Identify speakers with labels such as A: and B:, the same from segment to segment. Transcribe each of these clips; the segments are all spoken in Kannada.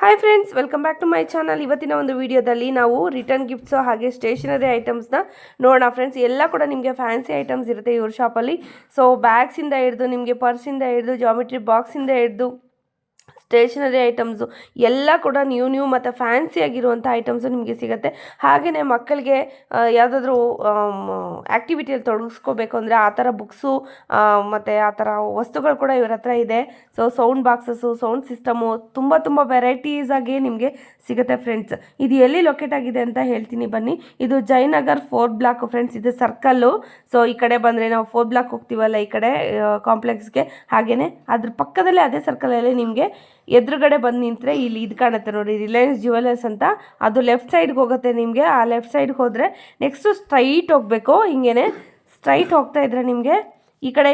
A: Hi friends, welcome back to my channel. ಇವತ್ತಿನ ಒಂದು ವಿಡಿಯೋದಲ್ಲಿ ನಾವು ರಿಟರ್ನ್ ಗಿಫ್ಟ್ಸು ಹಾಗೆ ಸ್ಟೇಷನರಿ ಐಟಮ್ಸ್ನ ನೋಡೋಣ ಫ್ರೆಂಡ್ಸ್. ಎಲ್ಲ ಕೂಡ ನಿಮಗೆ ಫ್ಯಾನ್ಸಿ ಐಟಮ್ಸ್ ಇರುತ್ತೆ ಇವ್ರ ಶಾಪಲ್ಲಿ. ಸೊ ಬ್ಯಾಗ್ಸಿಂದ ಹಿಡಿದು ನಿಮಗೆ ಪರ್ಸಿಂದ ಹಿಡಿದು ಜಾಮಿಟ್ರಿ ಬಾಕ್ಸಿಂದ ಹಿಡಿದು ಸ್ಟೇಷನರಿ ಐಟಮ್ಸು ಎಲ್ಲ ಕೂಡ ನ್ಯೂ ಮತ್ತು ಫ್ಯಾನ್ಸಿ ಆಗಿರುವಂಥ ಐಟಮ್ಸು ನಿಮಗೆ ಸಿಗುತ್ತೆ. ಹಾಗೆಯೇ ಮಕ್ಕಳಿಗೆ ಯಾವುದಾದ್ರೂ ಆ್ಯಕ್ಟಿವಿಟಿಯಲ್ಲಿ ತೊಡಗಿಸ್ಕೋಬೇಕು ಅಂದರೆ ಆ ಥರ ಬುಕ್ಸು ಮತ್ತು ಆ ಥರ ವಸ್ತುಗಳು ಕೂಡ ಇವ್ರ ಹತ್ರ ಇದೆ. So sound boxes, sound system ತುಂಬ ವೆರೈಟೀಸ್ ಆಗಿ ನಿಮಗೆ ಸಿಗುತ್ತೆ ಫ್ರೆಂಡ್ಸ್. ಇದು ಎಲ್ಲಿ ಲೊಕೇಟ್ ಆಗಿದೆ ಅಂತ ಹೇಳ್ತೀನಿ ಬನ್ನಿ. ಇದು ಜಯನಗರ್ 4th ಬ್ಲಾಕ್ ಫ್ರೆಂಡ್ಸ್. ಇದು ಸರ್ಕಲ್ಲು. ಸೊ ಈ ಕಡೆ ಬಂದರೆ ನಾವು 4th ಬ್ಲಾಕ್ ಹೋಗ್ತೀವಲ್ಲ ಈ ಕಡೆ ಕಾಂಪ್ಲೆಕ್ಸ್ಗೆ, ಹಾಗೆಯೇ ಅದ್ರ ಪಕ್ಕದಲ್ಲೇ ಅದೇ ಸರ್ಕಲಲ್ಲಿ ನಿಮಗೆ ಎದುರುಗಡೆ ಬಂದು ನಿಂತರೆ ಇಲ್ಲಿ ಇದು ಕಾಣುತ್ತೆ ನೋಡಿ, ರಿಲಯನ್ಸ್ ಜ್ಯುವೆಲರ್ಸ್ ಅಂತ. ಅದು ಲೆಫ್ಟ್ ಸೈಡ್ಗೆ ಹೋಗುತ್ತೆ ನಿಮಗೆ. ಆ ಲೆಫ್ಟ್ ಸೈಡ್ಗೆ ಹೋದರೆ ನೆಕ್ಸ್ಟು ಸ್ಟ್ರೈಟ್ ಹೋಗಬೇಕು. ಹಿಂಗೇ ಸ್ಟ್ರೈಟ್ ಹೋಗ್ತಾ ಇದ್ರೆ ನಿಮಗೆ ಈ ಕಡೆ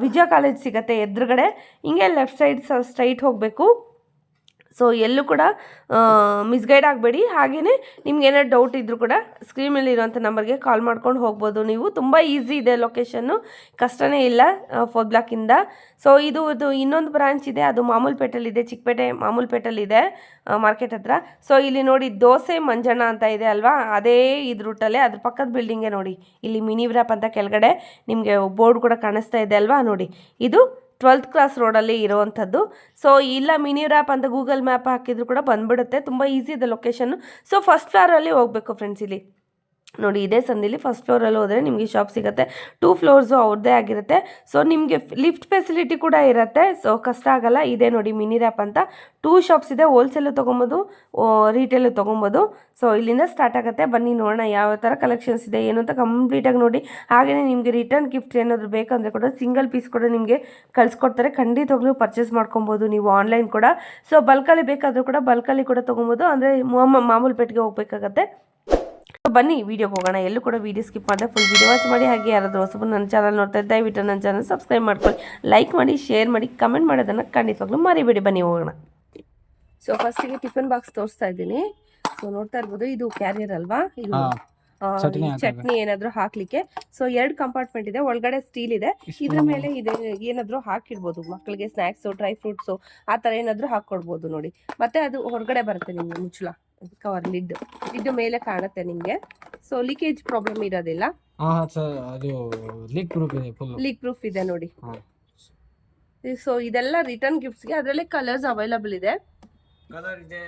A: ವಿಜಯ ಕಾಲೇಜ್ ಸಿಗುತ್ತೆ ಎದುರುಗಡೆ. ಹಿಂಗೆ ಲೆಫ್ಟ್ ಸೈಡ್ ಸ್ಟ್ರೈಟ್ ಹೋಗಬೇಕು. ಸೊ ಎಲ್ಲೂ ಕೂಡ ಮಿಸ್ಗೈಡ್ ಆಗಬೇಡಿ. ಹಾಗೆಯೇ ನಿಮ್ಗೆ ಏನಾದ್ರು ಡೌಟ್ ಇದ್ದರೂ ಕೂಡ ಸ್ಕ್ರೀನ್ ಮೇಲೆ ಇರುವಂಥ ನಂಬರ್ಗೆ ಕಾಲ್ ಮಾಡ್ಕೊಂಡು ಹೋಗ್ಬೋದು ನೀವು. ತುಂಬ ಈಸಿ ಇದೆ ಲೊಕೇಶನ್ನು, ಕಷ್ಟನೇ ಇಲ್ಲ 4th ಬ್ಲಾಕಿಂದ. ಸೊ ಇದು ಇನ್ನೊಂದು ಬ್ರಾಂಚ್ ಇದೆ, ಅದು ಮಾಮೂಲ್ಪೇಟೆಲ್ಲಿದೆ, ಚಿಕ್ಕಪೇಟೆ ಮಾಮೂಲ್ಪೇಟೆಲ್ಲಿದೆ ಮಾರ್ಕೆಟ್ ಹತ್ರ. ಸೊ ಇಲ್ಲಿ ನೋಡಿ ದೋಸೆ ಮಂಜಣ್ಣ ಅಂತ ಇದೆ ಅಲ್ವಾ, ಅದೇ ಇದು ರೂಟಲ್ಲೇ ಅದ್ರ ಪಕ್ಕದ ಬಿಲ್ಡಿಂಗೇ ನೋಡಿ. ಇಲ್ಲಿ ಮಿನಿ ವ್ರಾಪ್ ಅಂತ ಕೆಳಗಡೆ ನಿಮಗೆ ಬೋರ್ಡ್ ಕೂಡ ಕಾಣಿಸ್ತಾ ಇದೆ ಅಲ್ವಾ ನೋಡಿ. ಇದು 12th ಕ್ಲಾಸ್ ರೋಡಲ್ಲಿ ಇರೋವಂಥದ್ದು. ಸೊ ಇಲ್ಲ ಮಿನಿ ರ್ಯಾಪ್ ಅಂತ ಗೂಗಲ್ ಮ್ಯಾಪ್ ಹಾಕಿದ್ರು ಕೂಡ ಬಂದುಬಿಡುತ್ತೆ. ತುಂಬ ಈಸಿ ಇದೆ ಲೊಕೇಶನ್ನು. ಸೊ ಫಸ್ಟ್ ಫ್ಲೋರಲ್ಲಿ ಹೋಗಬೇಕು ಫ್ರೆಂಡ್ಸ್. ಇಲ್ಲಿ ನೋಡಿ, ಇದೇ ಸಂದಿಲಿ ಫಸ್ಟ್ ಫ್ಲೋರಲ್ಲಿ ಹೋದರೆ ನಿಮಗೆ ಶಾಪ್ ಸಿಗುತ್ತೆ. 2 ಫ್ಲೋರ್ಸು ಅವ್ರದ್ದೇ ಆಗಿರುತ್ತೆ. ಸೊ ನಿಮಗೆ ಲಿಫ್ಟ್ ಫೆಸಿಲಿಟಿ ಕೂಡ ಇರುತ್ತೆ. ಸೊ ಕಷ್ಟ ಆಗಲ್ಲ. ಇದೆ ನೋಡಿ ಮಿನಿ ರ್ಯಾಪ್ ಅಂತ. 2 ಶಾಪ್ಸ್ ಇದೆ, ಹೋಲ್ಸೇಲು ತೊಗೊಬೋದು, ರೀಟೇಲು ತೊಗೊಬೋದು. ಸೊ ಇಲ್ಲಿಂದ ಸ್ಟಾರ್ಟ್ ಆಗುತ್ತೆ. ಬನ್ನಿ ನೋಡೋಣ ಯಾವ ಥರ ಕಲೆಕ್ಷನ್ಸ್ ಇದೆ ಏನು ಅಂತ ಕಂಪ್ಲೀಟಾಗಿ ನೋಡಿ. ಹಾಗೆಯೇ ನಿಮಗೆ ರಿಟರ್ನ್ ಗಿಫ್ಟ್ ಏನಾದರೂ ಬೇಕಂದರೆ ಕೂಡ ಸಿಂಗಲ್ ಪೀಸ್ ಕೂಡ ನಿಮಗೆ ಕಳಿಸ್ಕೊಡ್ತಾರೆ. ಖಂಡಿತವಾಗ್ಲೂ ಪರ್ಚೇಸ್ ಮಾಡ್ಕೊಬೋದು ನೀವು ಆನ್ಲೈನ್ ಕೂಡ. ಸೊ ಬಲ್ಕಲ್ಲಿ ಬೇಕಾದರೂ ಕೂಡ ಬಲ್ಕಲ್ಲಿ ಕೂಡ ತೊಗೊಬೋದು. ಅಂದರೆ ಮಾಮೂಲ್ಪೇಟೆಗೆ ಹೋಗಬೇಕಾಗತ್ತೆ. ಬನ್ನಿ ವಿಡಿಯೋಗೆ ಹೋಗೋಣ. ಎಲ್ಲೂ ಕೂಡ ವಿಡಿಯೋ ಸ್ಕಿಪ್ ಮಾಡಿದೆ ಫುಲ್ ವಿಡಿಯೋ ವಾಚ್ ಮಾಡಿ. ಹಾಗೆ ಯಾರಾದರೂ ಹೊಸಬರು ನನ್ನ ಚಾನಲ್ ನೋಡ್ತಾ ಇದ್ದ ದಯವಿಟ್ಟು ನನ್ನ ಚಾನಲ್ ಸಬ್ಸ್ಕ್ರೈಬ್ ಮಾಡ್ಕೊಳ್ಳಿ, ಲೈಕ್ ಮಾಡಿ, ಶೇರ್ ಮಾಡಿ, ಕಮೆಂಟ್ ಮಾಡೋದನ್ನು ಖಂಡಿತವಾಗ್ಲೂ ಮರಿಬೇಡಿ. ಬನ್ನಿ ಹೋಗೋಣ. ಸೊ ಫಸ್ಟಿಗೆ ಟಿಫನ್ ಬಾಕ್ಸ್ ತೋರಿಸ್ತಾ ಇದ್ದೀನಿ. ಸೊ ನೋಡ್ತಾ ಇರ್ಬೋದು, ಇದು ಕ್ಯಾರಿಯರ್ ಅಲ್ವಾ, ಇದು ಚಟ್ನಿ ಏನಾದರೂ ಹಾಕ್ಲಿಕ್ಕೆ. ಸೊ 2 ಕಂಪಾರ್ಟ್ಮೆಂಟ್ ಇದೆ, ಒಳಗಡೆ ಸ್ಟೀಲ್ ಇದೆ. ಇದ್ರ ಮೇಲೆ ಇದೆ ಏನಾದರೂ ಹಾಕಿಡ್ಬೋದು ಮಕ್ಕಳಿಗೆ, ಸ್ನ್ಯಾಕ್ಸು, ಡ್ರೈ ಫ್ರೂಟ್ಸು ಆ ಥರ ಏನಾದರೂ ಹಾಕ್ಕೊಡ್ಬೋದು ನೋಡಿ. ಮತ್ತೆ ಅದು ಹೊರಗಡೆ ಬರುತ್ತೆ ನಿಮಗೆ ಮುಚ್ಚಳ, ಕವರ್ ಲಿಡ್ ಮೇಲೆ ಕಾಣುತ್ತೆ ನಿಮಗೆ. ಸೊ ಲೀಕೇಜ್ ಪ್ರಾಬ್ಲಮ್ ಇರೋದಿಲ್ಲ. ಲೀಕ್ ಪ್ರೂಫ್ ಇದೆ ನೋಡಿ. ಸೊ ಇದೆಲ್ಲ ರಿಟರ್ನ್ ಗಿಫ್ಟ್ಸ್ಗೆ. ಅದರಲ್ಲಿ ಕಲರ್ಸ್ ಅವೈಲಬಲ್ ಇದೆ.
B: ಕಲರ್ ಇದೆ,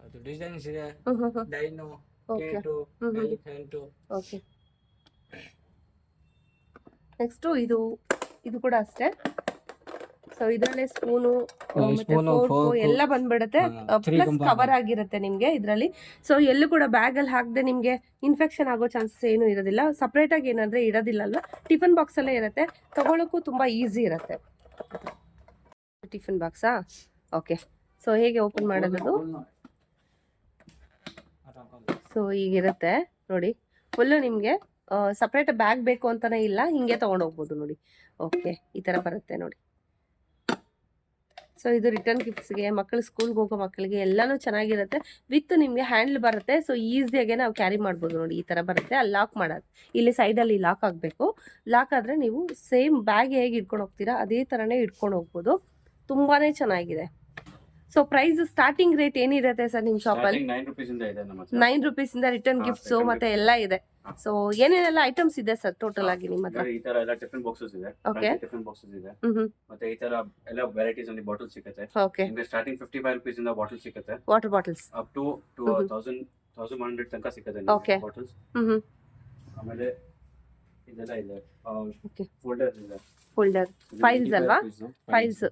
B: ಅದು ಡಿಸೈನ್ಸ್ ಇದೆ, dino, K2, elephant.
A: Okay, next ಇದು ಕೂಡ ಅಷ್ಟೇ. ಸೊ ಇದರಲ್ಲೇ ಸ್ಪೂನು ಮತ್ತೆ ಫೋರ್ಕು ಎಲ್ಲ ಬಂದ್ಬಿಡುತ್ತೆ. ಪ್ಲಸ್ ಕವರ್ ಆಗಿರುತ್ತೆ ನಿಮಗೆ ಇದರಲ್ಲಿ. ಸೊ ಎಲ್ಲೂ ಕೂಡ ಬ್ಯಾಗಲ್ಲಿ ಹಾಕದೆ ನಿಮಗೆ ಇನ್ಫೆಕ್ಷನ್ ಆಗೋ ಚಾನ್ಸಸ್ ಏನೂ ಇರೋದಿಲ್ಲ. ಸಪ್ರೇಟಾಗಿ ಏನಂದರೆ ಇರೋದಿಲ್ಲ ಅಲ್ವಾ, ಟಿಫನ್ ಬಾಕ್ಸಲ್ಲೇ ಇರುತ್ತೆ. ತಗೊಳ್ಳೋಕ್ಕೂ ತುಂಬ ಈಸಿ ಇರುತ್ತೆ. ಟಿಫನ್ ಬಾಕ್ಸಾ? ಓಕೆ. ಸೊ ಹೇಗೆ ಓಪನ್ ಮಾಡೋದು? ಸೊ ಹೀಗಿರುತ್ತೆ ನೋಡಿ. ಫುಲ್ಲು ನಿಮಗೆ ಸಪ್ರೇಟ್ ಬ್ಯಾಗ್ ಬೇಕು ಅಂತಲೇ ಇಲ್ಲ, ಹಿಂಗೆ ತೊಗೊಂಡೋಗ್ಬೋದು ನೋಡಿ. ಓಕೆ, ಈ ಥರ ಬರುತ್ತೆ ನೋಡಿ. ಸೊ ಇದು ರಿಟರ್ನ್ ಗಿಫ್ಟ್ಸ್ಗೆ, ಮಕ್ಕಳು ಸ್ಕೂಲ್ಗೆ ಹೋಗೋ ಮಕ್ಕಳಿಗೆ ಎಲ್ಲನೂ ಚೆನ್ನಾಗಿರುತ್ತೆ. ವಿತ್ ನಿಮಗೆ ಹ್ಯಾಂಡ್ಲ್ ಬರುತ್ತೆ. ಸೊ ಈಸಿಯಾಗೆ ನಾವು ಕ್ಯಾರಿ ಮಾಡ್ಬೋದು ನೋಡಿ. ಈ ಥರ ಬರುತ್ತೆ. ಅಲ್ಲಿ ಲಾಕ್ ಮಾಡೋದು, ಇಲ್ಲಿ ಸೈಡಲ್ಲಿ ಲಾಕ್ ಆಗಬೇಕು. ಲಾಕ್ ಆದರೆ ನೀವು ಸೇಮ್ ಬ್ಯಾಗ್ ಹೇಗೆ ಇಟ್ಕೊಂಡು ಹೋಗ್ತೀರಾ ಅದೇ ಥರನೇ ಇಟ್ಕೊಂಡು ಹೋಗ್ಬೋದು. ತುಂಬಾ ಚೆನ್ನಾಗಿದೆ. ಸೊ ಪ್ರೈಸ್ ಸ್ಟಾರ್ಟಿಂಗ್ ರೇಟ್ ಏನಿರುತ್ತೆ ಸರ್ ನಿಮ್ಮ ಶಾಪಲ್ಲಿ? 9 ರೂಪೀಸಿಂದ ರಿಟರ್ನ್ ಗಿಫ್ಟ್ಸು ಮತ್ತೆ ಎಲ್ಲ ಇದೆ. ಸೊ ಏನೇನೆಲ್ಲ ಐಟಮ್ಸ್ ಇದೆ ಸರ್ ಟೋಟಲ್ ಆಗಿ ನಿಮ್ಮ ಹತ್ರ?
B: ಈ ತರ ಎಲ್ಲ ಟಿಫನ್ ಬಾಕ್ಸಸ್ ಇದೆ.
A: ಓಕೆ,
B: ಟಿಫನ್ ಬಾಕ್ಸಸ್ ಇದೆ. ಮತ್ತೆ ಈ ತರ ಎಲ್ಲ ವೆರೈಟೀಸ್ ಅಲ್ಲಿ ಬಾಟಲ್ ಸಿಗುತ್ತೆ.
A: ಓಕೆ,
B: ನಿಮಗೆ ಸ್ಟಾರ್ಟಿಂಗ್ 55 ರೂಪೀಸ್ ಇಂದ ಬಾಟಲ್ ಸಿಗುತ್ತೆ.
A: ವಾಟರ್ ಬಾಟಲ್ಸ್
B: ಅಪ್ ಟು 1100 ತನಕ ಸಿಗುತ್ತೆ
A: ಓಕೆ.
B: ಬಾಟಲ್ಸ್. ಆಮೇಲೆ ಇದೆಲ್ಲ ಇದೆ.
A: ಓಕೆ,
B: ಫೋಲ್ಡರ್
A: ಫೈಲ್ಸ್ ಅಲ್ವಾ? ಫೈಲ್ಸ್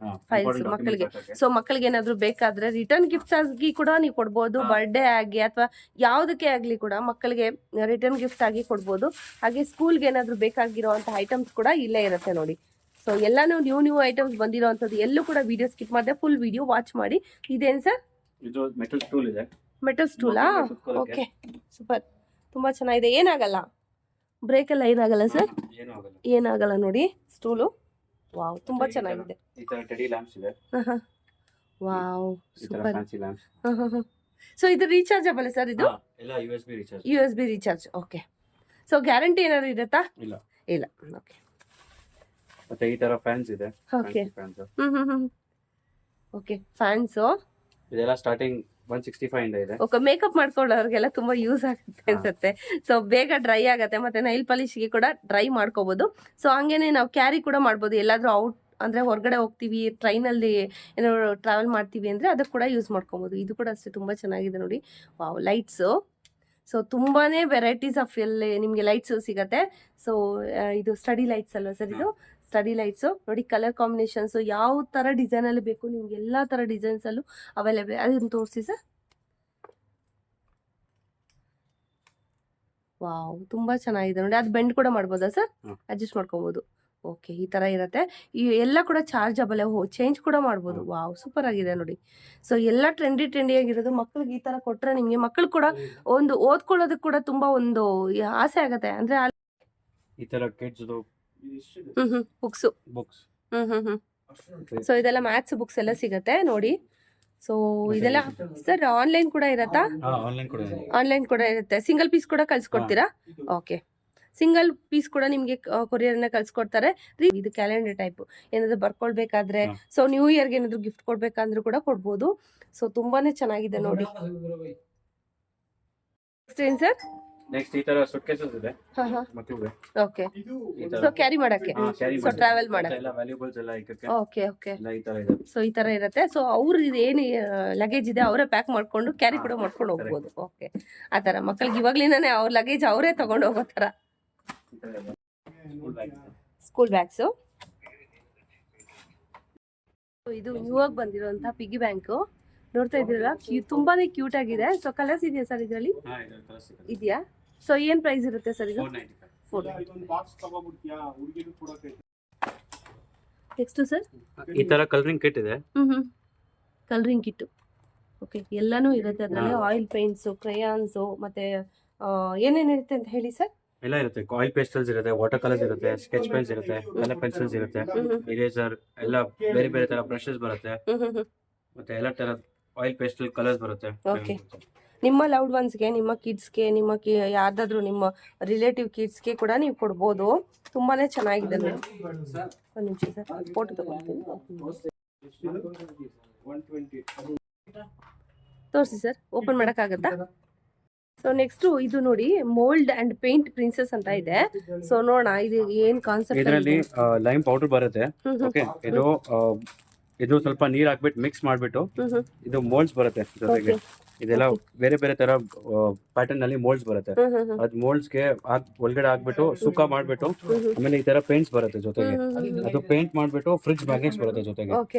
A: ಮಕ್ಕಳಿಗೆ. ಸೊ ಮಕ್ಕಳಿಗೆ ಏನಾದ್ರು ಬೇಕಾದ್ರೆ ರಿಟರ್ನ್ ಗಿಫ್ಟ್ಸ್ ಆಗಿ ಕೂಡ ನೀವು ಕೊಡ್ಬೋದು. ಬರ್ಡೇ ಆಗಿ ಅಥವಾ ಯಾವುದಕ್ಕೆ ಆಗಲಿ ಕೂಡ ಮಕ್ಕಳಿಗೆ ರಿಟರ್ನ್ ಗಿಫ್ಟ್ ಆಗಿ ಕೊಡ್ಬೋದು. ಹಾಗೆ ಸ್ಕೂಲ್ಗೆ ಏನಾದ್ರು ಬೇಕಾಗಿರೋಂಥ ಐಟಮ್ಸ್ ಕೂಡ ಇಲ್ಲೇ ಇರುತ್ತೆ ನೋಡಿ. ಸೊ ಎಲ್ಲಾನು ನ್ಯೂ ಐಟಮ್ಸ್ ಬಂದಿರೋವಂಥದ್ದು. ಎಲ್ಲೂ ಕೂಡ ವಿಡಿಯೋ ಸ್ಕಿಪ್ ಮಾಡಿದೆ ಫುಲ್ ವಿಡಿಯೋ ವಾಚ್ ಮಾಡಿ. ಇದೇನು ಸರ್?
B: ಇದು ಮೆಟಲ್ ಸ್ಟೂಲ್ ಇದೆ.
A: ಮೆಟಲ್ ಸ್ಟೂಲಾ? ಓಕೆ, ಸೂಪರ್, ತುಂಬಾ ಚೆನ್ನಾಗಿದೆ. ಏನಾಗಲ್ಲ, ಬ್ರೇಕ್ ಎಲ್ಲ ಏನಾಗಲ್ಲ ಸರ್? ಏನಾಗಲ್ಲ ನೋಡಿ ಸ್ಟೂಲು. ವಾವ್, ತುಂಬಾ ಚೆನ್ನಾಗಿದೆ.
B: ಈ ತರ ಟೆಡಿ ಲ್ಯಾಂಪ್ಸ್ ಇದೆ.
A: Wow, super.
B: Fancy lamps.
A: So ಇದು ರೀಚಾರ್ಜಬಲ್ ಸರ್? ಇದು
B: ಎಲ್ಲ
A: USB recharge. Okay. So guarantee ಏನಾದ್ರು ಇರುತ್ತಾ? ಇಲ್ಲ. ಓಕೆ.
B: ಮತ್ತೆ ಈ ತರ ಫ್ಯಾನ್ಸ್ ಇದೆ.
A: ಓಕೆ. ಓಕೆ, ಫ್ಯಾನ್ಸು
B: ಇದೆಲ್ಲ ಸ್ಟಾರ್ಟಿಂಗ್ 165 ಇಂದ ಇದೆ.
A: ಓಕೆ, ಮೇಕಪ್ ಮಾಡ್ಕೊಳ್ಳೋರಿಗೆಲ್ಲ ತುಂಬಾ ಯೂಸ್ ಆಗುತ್ತೆ ಅನ್ಸುತ್ತೆ. ಸೊ ಬೇಗ ಡ್ರೈ ಆಗುತ್ತೆ, ಮತ್ತೆ ನೈಲ್ ಪಾಲಿಶ್ಗೆ ಕೂಡ ಡ್ರೈ ಮಾಡ್ಕೋಬಹುದು. ಸೊ ಹಂಗೇನೆ ನಾವು ಕ್ಯಾರಿ ಕೂಡ ಮಾಡ್ಬೋದು, ಎಲ್ಲಾದ್ರೂ ಔಟ್ ಅಂದ್ರೆ ಹೊರಗಡೆ ಹೋಗ್ತೀವಿ, ಟ್ರೈನಲ್ಲಿ ಏನೋ ಟ್ರಾವೆಲ್ ಮಾಡ್ತೀವಿ ಅಂದ್ರೆ ಅದಕ್ಕೆ ಕೂಡ ಯೂಸ್ ಮಾಡ್ಕೊಬೋದು. ಇದು ಕೂಡ ಅಷ್ಟೇ ತುಂಬಾ ಚೆನ್ನಾಗಿದೆ ನೋಡಿ. Wow, lights. ಸೊ ತುಂಬಾನೇ ವೆರೈಟೀಸ್ ಆಫ್ ಎಲ್ಲಿ ನಿಮಗೆ ಲೈಟ್ಸ್ ಸಿಗತ್ತೆ. ಸೊ ಇದು ಸ್ಟಡಿ ಲೈಟ್ಸ್ ಅಲ್ವಾ ಸರ್? ಇದು ಸ್ಟಡಿ ಲೈಟ್ಸು ನೋಡಿ. ಕಲರ್ ಕಾಂಬಿನೇಷನ್ಸ್ ಯಾವ ತರ ಡಿಸೈನ್ ಅಲ್ಲಿ ಬೇಕು ನಿಮ್ಗೆ ಎಲ್ಲಾ ತರ ಡಿಸೈನ್ಸ್ ಅಲ್ಲೂ ಅವೈಲೇಬಲ್. ಅದನ್ನ ತೋರಿಸಿ ಸರ್. ವಾವ್, ತುಂಬಾ ಚೆನ್ನಾಗಿದೆ ನೋಡಿ. ಅದು ಬೆಂಡ್ ಕೂಡ ಮಾಡ್ಬೋದಾ ಸರ್? ಅಡ್ಜಸ್ಟ್ ಮಾಡ್ಕೋಬಹುದು. ಓಕೆ, ಈ ತರ ಇರುತ್ತೆ. ಈ ಎಲ್ಲ ಕೂಡ ಚಾರ್ಜಬಲ್, ಚೇಂಜ್ ಕೂಡ ಮಾಡ್ಬೋದು. ವಾವ್, ಸೂಪರ್ ಆಗಿದೆ ನೋಡಿ. ಸೊ ಎಲ್ಲ ಟ್ರೆಂಡಿ ಆಗಿರೋದು. ಮಕ್ಳಿಗೆ ಈ ತರ ಕೊಟ್ರೆ ನಿಮ್ಗೆ ಮಕ್ಕಳು ಕೂಡ ಒಂದು ಓದ್ಕೊಳ್ಳೋದಕ್ಕೆ ಕೂಡ ತುಂಬಾ ಒಂದು ಆಸೆ ಆಗತ್ತೆ. ಅಂದ್ರೆ
B: ಈ ತರ ಕಿಡ್ಸ್
A: ಬುಕ್ಸ್.
B: ಬುಕ್ಸ್.
A: ಸೊ ಇದೆಲ್ಲ ಮ್ಯಾಥ್ಸ್ ಬುಕ್ಸ್ ಎಲ್ಲ ಸಿಗತ್ತೆ ನೋಡಿ. ಸೊ ಇದೆಲ್ಲ ಸರ್ ಆನ್ಲೈನ್ ಕೂಡ ಇರತ್ತಾ? ಆನ್ಲೈನ್ ಕೂಡ ಇರುತ್ತೆ. ಸಿಂಗಲ್ ಪೀಸ್ ಕೂಡ ಕಳ್ಸಿಕೊಡ್ತೀರಾ? ಓಕೆ, ಸಿಂಗಲ್ ಪೀಸ್ ಕೂಡ ನಿಮ್ಗೆ ಕೊರಿಯರ್ನ ಕಳ್ಸಿಕೊಡ್ತಾರೆ. ಇದು ಕ್ಯಾಲೆಂಡರ್ ಟೈಪ್ ಏನಾದ್ರು ಬರ್ಕೊಳ್ಬೇಕಾದ್ರೆ, ಸೊ ನ್ಯೂ ಇಯರ್ಗೆ ಏನಾದ್ರು ಗಿಫ್ಟ್ ಕೊಡ್ಬೇಕಂದ್ರೂ ಕೂಡ ಕೊಡ್ಬೋದು. ಸೊ ತುಂಬಾನೇ ಚೆನ್ನಾಗಿದೆ ನೋಡಿ. ನೆಕ್ಸ್ಟ್ ಏನ್ ಸರ್?
B: ನೆಕ್ಸ್ಟ್ ಈ ತರ ಸುಟ್ಕೇಸಸ್ ಇದೆ ಮಕ್ಕಳಿಗೆ.
A: ಓಕೆ, ಸೊ ಕ್ಯಾರಿ ಮಾಡಕ್ಕೆ, ಸೊ ಟ್ರಾವೆಲ್ ಮಾಡಕ್ಕೆ
B: ಎಲ್ಲ ವ್ಯಾಲ್ಯೂಬಲ್ಸ್ ಎಲ್ಲ ಇಕ್ಕಕ್ಕೆ
A: ಓಕೆ ಓಕೆ.
B: ಎಲ್ಲ ಈ ತರ ಇದೆ.
A: ಸೊ ಈ ತರ ಇರುತ್ತೆ. ಸೊ ಅವ್ರು ಏನು ಲಗೇಜ್ ಇದೆ ಅವರೇ ಪ್ಯಾಕ್ ಮಾಡ್ಕೊಂಡು ಕ್ಯಾರಿ ಕೂಡ ಮಾಡ್ಕೊಂಡು ಹೋಗ್ಬೋದು. ಓಕೆ, ಆ ತರ ಮಕ್ಕಳಿಗೆ ಇವಾಗ್ಲಿಂದಾನೆ ಅವ್ರ ಲಗೇಜ್ ಅವರೇ ತಗೊಂಡು ಹೋಗೋ ತರ. School bags. ಇದು ನ್ಯೂ ಆಗಿ ಬಂದಿರುವಂತ ಪಿಗಿ ಬ್ಯಾಂಕ್ ನೋಡ್ತಾ ಇದ್ದೀರಲ್ಲ, ತುಂಬಾನೇ ಕ್ಯೂಟ್ ಆಗಿದೆ. ಸೊ ಕಲರ್ಸ್ ಇದೆಯಾ ಸರ್ ಇದರಲ್ಲಿ? ಇದೆಯಾ? ಸೊ ಏನ್ ಪ್ರೈಸ್ ಇರುತ್ತೆ ಸರ್ ಇದು? 490. ನೆಕ್ಸ್ಟ್ ಸರ್
B: ಈ ತರ ಕಲರಿಂಗ್ ಕಿಟ್ ಇದೆ.
A: Colouring kit. ಓಕೆ, ಎಲ್ಲಾನು ಇರುತ್ತೆ ಅದರಲ್ಲಿ. ಆಯಿಲ್ ಪೇಂಟ್ಸ್, ಕ್ರೇಯಾನ್ಸ್, ಮತ್ತೆ ಏನೇನಿರುತ್ತೆ ಅಂತ ಹೇಳಿ ಸರ್?
B: ಎಲ್ಲ ಇರುತ್ತೆ. ಆಯಿಲ್ ಪೇಸ್ಟಲ್ಸ್ ಇರುತ್ತೆ, ವಾಟರ್ ಕಲರ್ಸ್ ಇರುತ್ತೆ, ಸ್ಕೆಚ್ ಪೆನ್ಸ್ ಇರುತ್ತೆ, ಕಲರ್ ಪೆನ್ಸಿಲ್ಸ್ ಇರುತ್ತೆ, ಇರೇಸರ್ ಎಲ್ಲ ಬೇರೆ ಬೇರೆ ತರ ಬ್ರಷಸ್ ಬರುತ್ತೆ, ಮತ್ತೆ ಎಲ್ಲ ತರ ಆಯಿಲ್ ಪೇಸ್ಟಲ್ ಕಲರ್ಸ್ ಬರುತ್ತೆ.
A: ಓಕೆ, ನಿಮ್ಮ ಲವ್ಡ್ ಒನ್ಸ್ಗೆ, ನಿಮ್ಮ ಕಿಡ್ಸ್ಗೆ, ನಿಮ್ಮ ಯಾರ್ದಾದ್ರು ನಿಮ್ಮ ರಿಲೇಟಿವ್ ಕಿಡ್ಸ್ಗೆ ಕೂಡ ನೀವು ಕೊಡ್ಬೋದು. ತುಂಬಾನೇ ಚೆನ್ನಾಗಿದೆ ನೋಡಿ. ಒಂದು ನಿಮಿಷ ಸರ್, ಫೋಟೋ ತಗೊಳ್ತೀನಿ. ತೋರಿಸಿ ಸರ್, ಓಪನ್ ಮಾಡೋಕ್ಕಾಗತ್ತಾ? ಸೊ ನೆಕ್ಸ್ಟ್ ಇದು ನೋಡಿ, ಮೋಲ್ಡ್ ಅಂಡ್ ಪೇಂಟ್ ಪ್ರಿನ್ಸೆಸ್ ಅಂತ ಇದೆ. ಸೊ ನೋಡೋಣ ಇದು ಏನ್ ಕಾನ್ಸೆಪ್ಟ್.
B: ಇದರಲ್ಲಿ ಲೈಮ್ ಪೌಡರ್ ಬರುತ್ತೆ. ಓಕೆ, ಇದು ಸ್ವಲ್ಪ ನೀರ್ ಹಾಕ್ಬಿಟ್ಟು ಮಿಕ್ಸ್ ಮಾಡ್ಬಿಟ್ಟು ಇದು ಮೋಲ್ಡ್ಸ್ ಬರುತ್ತೆ ಜೊತೆಗೆ. ಇದೆಲ್ಲ ಬೇರೆ ಬೇರೆ ತರ ಪ್ಯಾಟರ್ನ್ ನಲ್ಲಿ ಮೋಲ್ಡ್ಸ್ ಬರುತ್ತೆ. ಅದ್ ಮೋಲ್ಡ್ಸ್ ಗೆ ಒಳಗಡೆ ಹಾಕ್ಬಿಟ್ಟು ಸುಕ್ಕ ಮಾಡ್ಬಿಟ್ಟು ಆಮೇಲೆ ಈ ತರ ಪೇಂಟ್ಸ್ ಬರುತ್ತೆ ಜೊತೆಗೆ. ಅದು ಪೇಂಟ್ ಮಾಡ್ಬಿಟ್ಟು ಫ್ರಿಡ್ಜ್ ಮ್ಯಾಗ್ನೆಟ್ಸ್ ಬರುತ್ತೆ ಜೊತೆಗೆ.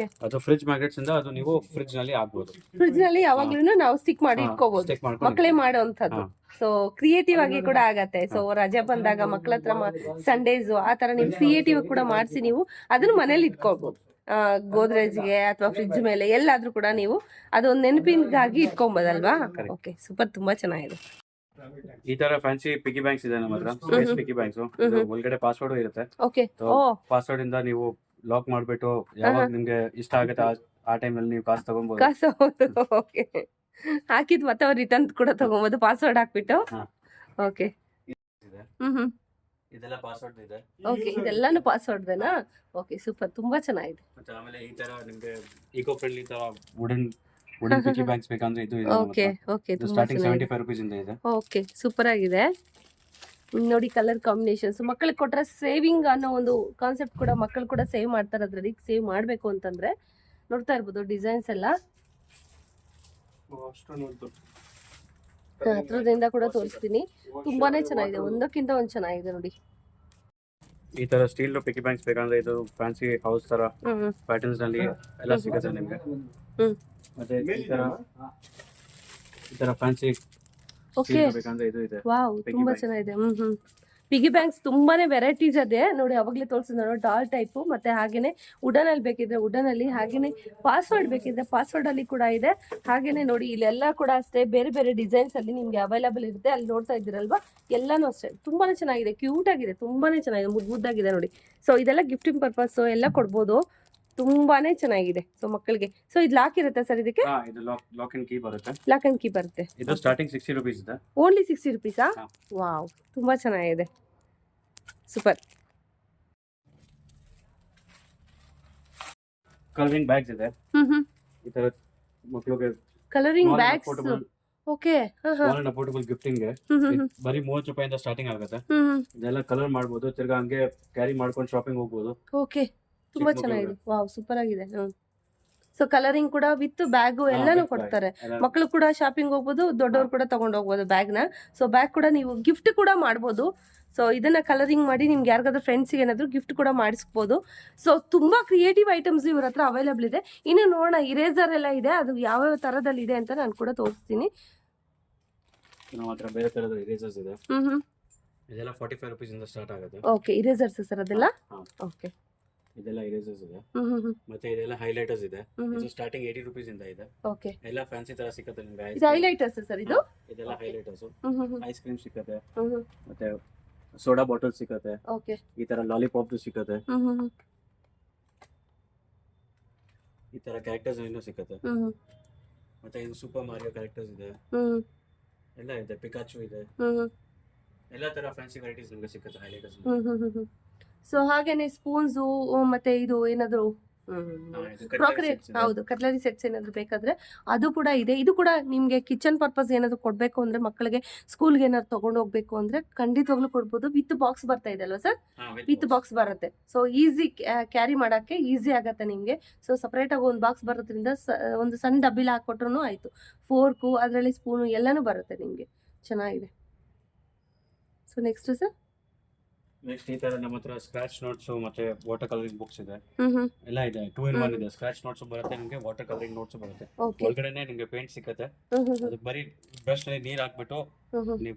B: ಅದು ಫ್ರಿಡ್ಜ್ ಮ್ಯಾಗ್ನೆಟ್ಸ್ ಇಂದ ಅದು ನೀವು ಫ್ರಿಡ್ಜ್ ನಲ್ಲಿ ಹಾಕ್ಬೋದು.
A: ಫ್ರಿಡ್ಜ್ ನಲ್ಲಿ ಯಾವಾಗ್ಲೂ ನಾವು ಸ್ಟಿಕ್ ಮಾಡಿ ಇಟ್ಕೋಬಹುದು, ಮಕ್ಕಳೇ ಮಾಡುವಂತದ್ದು. ಸೊ ಕ್ರಿಯೇಟಿವ್ ಆಗಿ ಕೂಡ ಆಗತ್ತೆ. ಸೊ ರಜೆ ಬಂದಾಗ ಮಕ್ಕಳ ಹತ್ರ ಸಂಡೇಸ್ ಆ ತರ ನೀವು ಕ್ರಿಯೇಟಿವ್ ಕೂಡ ಮಾಡಿಸಿ ನೀವು ಅದನ್ನ ಮನೇಲಿ ಇಟ್ಕೋಬಹುದು. ಗೋದ್ರೇಜ್ಗೆ ಅಥವಾ ಫ್ರಿಡ್ಜ್ ಮೇಲೆ ಎಲ್ಲಾದ್ರೂ ಕೂಡ ನೀವು ಅದೊಂದು ನೆನಪಿಗಾಗಿ ಇಟ್ಕೊಬೋದಲ್ವಾ? ಓಕೆ, ಸೂಪರ್, ತುಂಬಾ ಚೆನ್ನಾಗಿದೆ.
B: ಈ ತರ ಫ್ಯಾನ್ಸಿ ಪಿಗಿ ಬ್ಯಾಂಕ್ಸ್ ಇದೆ ನಮ್ಮ ಹತ್ರ. ಸ್ಪೇಸ್ ಪಿಗಿ ಬ್ಯಾಂಕ್ಸ್ ಒಳಗಡೆ ಪಾಸ್ವರ್ಡ್ ಇರುತ್ತೆ.
A: ಓಕೆ,
B: ಪಾಸ್ವರ್ಡ್ ಇಂದ ನೀವು ಲಾಕ್ ಮಾಡ್ಬಿಟ್ಟು ಯಾವಾಗ ನಿಮ್ಗೆ ಇಷ್ಟ ಆಗುತ್ತೆ ಆ ಟೈಮ್ ಅಲ್ಲಿ ನೀವು ಕಾಸು ತಗೊಬಹುದು.
A: ಓಕೆ, ಹಾಕಿದ್ ಮತ್ತೆ ಅವ್ರು ರಿಟರ್ನ್ ಕೂಡ ತಗೊಬಹುದು ಪಾಸ್ವರ್ಡ್ ಹಾಕ್ಬಿಟ್ಟು. ಓಕೆ,
B: ಇದೆಲ್ಲ ಪಾಸ್ವರ್ಡ್ ಇದೆ.
A: ಓಕೆ, ಇದೆಲ್ಲಾನು ಪಾಸ್ವರ್ಡ್ದೇನಾ? ಓಕೆ, ಸೂಪರ್, ತುಂಬಾ ಚೆನ್ನಾಗಿದೆ.
B: ಮತ್ತೆ ಆಮೇಲೆ ಈ ತರ ನಿಮಗೆ ಈಕೋ ಫ್ರೆಂಡ್ಲಿ ತರ ವುಡನ್ ಪಿಗಿ ಬ್ಯಾಂಕ್ಸ್ ಬೇಕಂದ್ರೆ ಇದು ಇದೆ.
A: ಓಕೆ ಓಕೆ,
B: ಸ್ಟಾರ್ಟಿಂಗ್ 75 ರೂಪೀಸ್ ಇಂದ ಇದೆ.
A: ಓಕೆ, ಸೂಪರ್ ಆಗಿದೆ ನೋಡಿ. ಕಲರ್ ಕಾಂಬಿನೇಷನ್ಸ್ ಮಕ್ಕಳಿಗೆ ಕೊಟ್ರೆ ಸೇವಿಂಗ್ ಅನ್ನೋ ಒಂದು ಕಾನ್ಸೆಪ್ಟ್ ಕೂಡ ಮಕ್ಕಳು ಕೂಡ ಸೇವ್ ಮಾಡ್ತಾರೆ. ಅದ್ರಲ್ಲಿ ಸೇವ್ ಮಾಡಬೇಕು ಅಂತಂದ್ರೆ ನೋಡ್ತಾ ಇರ್ಬೋದು ಡಿಸೈನ್ಸ್ ಎಲ್ಲ. ಹತ್ರದಿಂದ ಕೂಡ ತೋರಿಸ್ತೀನಿ. ತುಂಬಾನೇ ಚೆನ್ನಾಗಿದೆ, ಒಂದಕ್ಕಿಂತ ಒಂದು ಚೆನ್ನಾಗಿದೆ ನೋಡಿ.
B: ಈ ತರ ಸ್ಟೀಲ್ ಪಿಗಿ ಬ್ಯಾಂಕ್ಸ್ ಬೇಕಂದ್ರೆ ಇದು ಫ್ಯಾನ್ಸಿ ಹೌಸ್ ತರ ಪ್ಯಾಟರ್ನ್ಸ್ ನಲ್ಲಿ ಎಲ್ಲ ಸಿಗುತ್ತೆ ನಿಮ್ಗೆ. ಮತ್ತೆ ಈ ತರ ಫ್ಯಾನ್ಸಿ ಬೇಕಂದ್ರೆ ಇದು ಇದೆ.
A: ವಾವ್, ತುಂಬಾ ಚೆನ್ನಾಗಿದೆ. ಪಿಗಿ ಬ್ಯಾಂಕ್ಸ್ ತುಂಬಾನೇ ವೆರೈಟೀಸ್ ಇದೆ ನೋಡಿ. ಅವಾಗಲೇ ತೋರಿಸಿದ ಡಾಲ್ ಟೈಪ್, ಮತ್ತೆ ಹಾಗೇನೆ ವುಡನ್ ಅಲ್ಲಿ ಬೇಕಿದ್ರೆ ವುಡನ್ ಅಲ್ಲಿ, ಹಾಗೇನೆ ಪಾಸ್ವರ್ಡ್ ಬೇಕಿದ್ರೆ ಪಾಸ್ವರ್ಡ್ ಅಲ್ಲಿ ಕೂಡ ಇದೆ. ಹಾಗೇನೆ ನೋಡಿ ಇಲ್ಲೆಲ್ಲ ಕೂಡ ಅಷ್ಟೇ ಬೇರೆ ಬೇರೆ ಡಿಸೈನ್ಸ್ ಅಲ್ಲಿ ನಿಮ್ಗೆ ಅವೈಲೇಬಲ್ ಇರುತ್ತೆ. ಅಲ್ಲಿ ನೋಡ್ತಾ ಇದ್ದೀರಲ್ವಾ, ಎಲ್ಲಾನು ಅಷ್ಟೇ ತುಂಬಾನೇ ಚೆನ್ನಾಗಿದೆ, ಕ್ಯೂಟ್ ಆಗಿದೆ, ತುಂಬಾನೇ ಚೆನ್ನಾಗಿದೆ, ಮುದ್ದಾಗಿದೆ ನೋಡಿ. ಸೊ ಇದೆಲ್ಲ ಗಿಫ್ಟಿಂಗ್ ಪರ್ಪಸ್ ಎಲ್ಲ ಕೊಡ್ಬೋದು. ತುಂಬಾನೇ ಚೆನ್ನಾಗಿದೆ. ಸೊ ಮಕ್ಕಳಿಗೆ. ಸೊ ಇದು ಲಾಕ್ ಇರುತ್ತೆ ಸರ್ ಇದಕ್ಕೆ?
B: ಇದು ಲಾಕ್ ಅಂಡ್ ಕೀ ಬರುತ್ತೆ.
A: ಲಾಕ್ ಅಂಡ್ ಕೀ ಬರುತ್ತೆ.
B: ಇದು ಸ್ಟಾರ್ಟಿಂಗ್ 60 ರೂಪೀಸ್ ಇದೆ.
A: ಓನ್ಲಿ 60 ರೂಪೀಸಾ? ವಾವ್, ತುಂಬಾ ಚೆನ್ನಾಗಿದೆ, ಸೂಪರ್.
B: ಕಲರಿಂಗ್ ಬ್ಯಾಗ್ಸ್ ಇದೆ. ಈ ತರ ಮಕ್ಕಳಿಗೆ
A: colouring bags. Okay.
B: Small and affordable gifting ಬರೀ 30 ರೂಪಾಯಿಂದ ಸ್ಟಾರ್ಟಿಂಗ್ ಆಗುತ್ತೆ. ಇದೆಲ್ಲ ಕಲರ್ ಮಾಡ್ಬೋದು, ತಿರ್ಗಾ ಹಂಗೆ ಕ್ಯಾರಿ ಮಾಡ್ಕೊಂಡು ಶಾಪಿಂಗ್ ಹೋಗ್ಬೋದು.
A: ಓಕೆ, ತುಂಬಾ ಚೆನ್ನಾಗಿದೆ. ವಾವ್, ಸೂಪರ್ ಆಗಿದೆ. ಸೊ ಕಲರಿಂಗ್ ಕೂಡ ವಿತ್ ಬ್ಯಾಗು ಎಲ್ಲಾನು ಕೊಡ್ತಾರೆ. ಮಕ್ಕಳು ಕೂಡ ಶಾಪಿಂಗ್ ಹೋಗ್ಬೋದು, ದೊಡ್ಡವರು ಕೂಡ ತಗೊಂಡು ಹೋಗ್ಬೋದು ಬ್ಯಾಗ್ನ. ಸೊ ಬ್ಯಾಗ್ ಕೂಡ ನೀವು ಗಿಫ್ಟ್ ಕೂಡ ಮಾಡ್ಬೋದು. ಸೊ ಇದನ್ನ ಕಲರಿಂಗ್ ಮಾಡಿ ನಿಮ್ಗೆ ಯಾರಿಗಾದ್ರೂ ಫ್ರೆಂಡ್ಸ್ಗೆ ಏನಾದರೂ ಗಿಫ್ಟ್ ಕೂಡ ಮಾಡಿಸ್ಬೋದು. ಸೊ ತುಂಬಾ ಕ್ರಿಯೇಟಿವ್ ಐಟಮ್ಸ್ ಇವ್ರ ಹತ್ರ ಅವೈಲೇಬಲ್ ಇದೆ. ಇನ್ನು ನೋಡೋಣ, ಇರೇಸರ್ ಎಲ್ಲ ಇದೆ, ಅದು ಯಾವ್ಯಾವ ತರದಲ್ಲಿ ಇದೆ ಅಂತ ನಾನು ಕೂಡ ತೋರಿಸ್ತೀನಿ.
B: ನಮ್ಮ ಹತ್ರ ಬೇರೆ ತರದ ಇರೇಸರ್ಸ್ ಇದೆ. ಇದೆಲ್ಲ 45 ರೂಪೀಸ್ ಇಂದ ಸ್ಟಾರ್ಟ್ ಆಗುತ್ತೆ.
A: ಓಕೆ, ಇರೇಸರ್ಸ್ ಸರ್ ಅದೆಲ್ಲ. ಓಕೆ,
B: ಇದೆಲ್ಲ ಇರೇಸರ್ಸ್ ಇದೆ. ಮತ್ತೆ ಇದೆಲ್ಲ ಹೈಲೈಟರ್ಸ್ ಇದೆ. ಇದು ಸ್ಟಾರ್ಟಿಂಗ್ 80 ರೂಪೀಸ್ ಇಂದ ಇದೆ.
A: ಓಕೆ,
B: ಎಲ್ಲ ಫ್ಯಾನ್ಸಿ ತರ ಸಿಗುತ್ತೆ ನಿಮಗೆ.
A: ಇದು ಹೈಲೈಟರ್ಸ್ ಸರ್ ಇದು.
B: ಇದೆಲ್ಲ ಹೈಲೈಟರ್ಸ್. ಐಸ್ ಕ್ರೀಮ್ ಸಿಗುತ್ತೆ, ಮತ್ತೆ ಸೋಡಾ ಬಾಟಲ್ ಸಿಗುತ್ತೆ.
A: ಓಕೆ,
B: ಈ ತರ ಲಾಲಿಪಾಪ್ ಸಿಗುತ್ತೆ. ಈ ತರ ಕ್ಯಾರೆಕ್ಟರ್ಸ್ ಏನೋ ಸಿಗುತ್ತೆ. ಮತ್ತೆ ಇದು ಸೂಪರ್ ಮಾರಿಯೋ ಕ್ಯಾರೆಕ್ಟರ್ಸ್ ಇದೆ. ಎಲ್ಲ ಇದೆ, ಪಿಕಾಚು ಇದೆ. ಎಲ್ಲ ತರ ಫ್ಯಾನ್ಸಿ ವೆರೈಟೀಸ್ ನಿಮಗೆ ಸಿಗುತ್ತೆ ಹೈಲೈಟರ್ಸ್.
A: ಸೊ ಹಾಗೇನೆ ಸ್ಪೂನ್ಸು ಮತ್ತೆ ಇದು ಏನಾದ್ರು ಕ್ರಾಕರಿ, ಹೌದು, ಕಟ್ಲರಿ ಸೆಟ್ಸ್ ಏನಾದ್ರು ಬೇಕಾದ್ರೆ ಅದು ಕೂಡ ಇದೆ. ಇದು ಕೂಡ ನಿಮ್ಗೆ ಕಿಚನ್ ಪರ್ಪಸ್ ಏನಾದ್ರು ಕೊಡ್ಬೇಕು ಅಂದ್ರೆ, ಮಕ್ಕಳಿಗೆ ಸ್ಕೂಲ್ಗೆ ಏನಾದ್ರು ತಗೊಂಡು ಹೋಗ್ಬೇಕು ಅಂದ್ರೆ ಖಂಡಿತವಾಗ್ಲೂ ಕೊಡ್ಬೋದು. ವಿತ್ ಬಾಕ್ಸ್ ಬರ್ತಾ ಇದೆ ಅಲ್ವಾ ಸರ್? ವಿತ್ ಬಾಕ್ಸ್ ಬರುತ್ತೆ. ಸೊ ಈಸಿ ಕ್ಯಾರಿ ಮಾಡಕ್ಕೆ ಈಸಿ ಆಗತ್ತೆ ನಿಮ್ಗೆ. ಸೊ ಸಪರೇಟ್ ಆಗಿ ಒಂದು ಬಾಕ್ಸ್ ಬರೋದ್ರಿಂದ ಒಂದು ಸಣ್ಣ ಡಬ್ಬಿಲಿ ಹಾಕೊಟ್ರು ಆಯ್ತು. ಫೋರ್ಕು, ಅದರಲ್ಲಿ ಸ್ಪೂನು ಎಲ್ಲಾನು ಬರುತ್ತೆ ನಿಮ್ಗೆ. ಚೆನ್ನಾಗಿದೆ. ಸೊ ನೆಕ್ಸ್ಟ್ ಸರ್,
B: ನೆಕ್ಸ್ಟ್ ಈ ತರ ನಮ್ಮ ಹತ್ರ ಸ್ಕ್ರಾಚ್ ನೋಟ್ಸ್ ಮತ್ತೆ ವಾಟರ್ ಕಲರಿಂಗ್ ಬುಕ್ಸ್ ಇದೆ. ಎಲ್ಲ ಇದೆ. 2 in 1 ಇದೆ. ಸ್ಕ್ರಾಚ್ ನೋಟ್ಸ್ ಬರುತ್ತೆ ನಿಮಗೆ, ವಾಟರ್ ಕಲರಿಂಗ್ ನೋಟ್ಸ್ ಬರುತ್ತೆ. ಒಳಗಡೆನೆ ನಿಮಗೆ ಪೇಂಟ್ ಸಿಗುತ್ತೆ. ಅದು ಬರೀ ಬ್ರಷ್ ನಲ್ಲಿ ನೀರ್ ಹಾಕ್ಬಿಟ್ಟು ನೀವು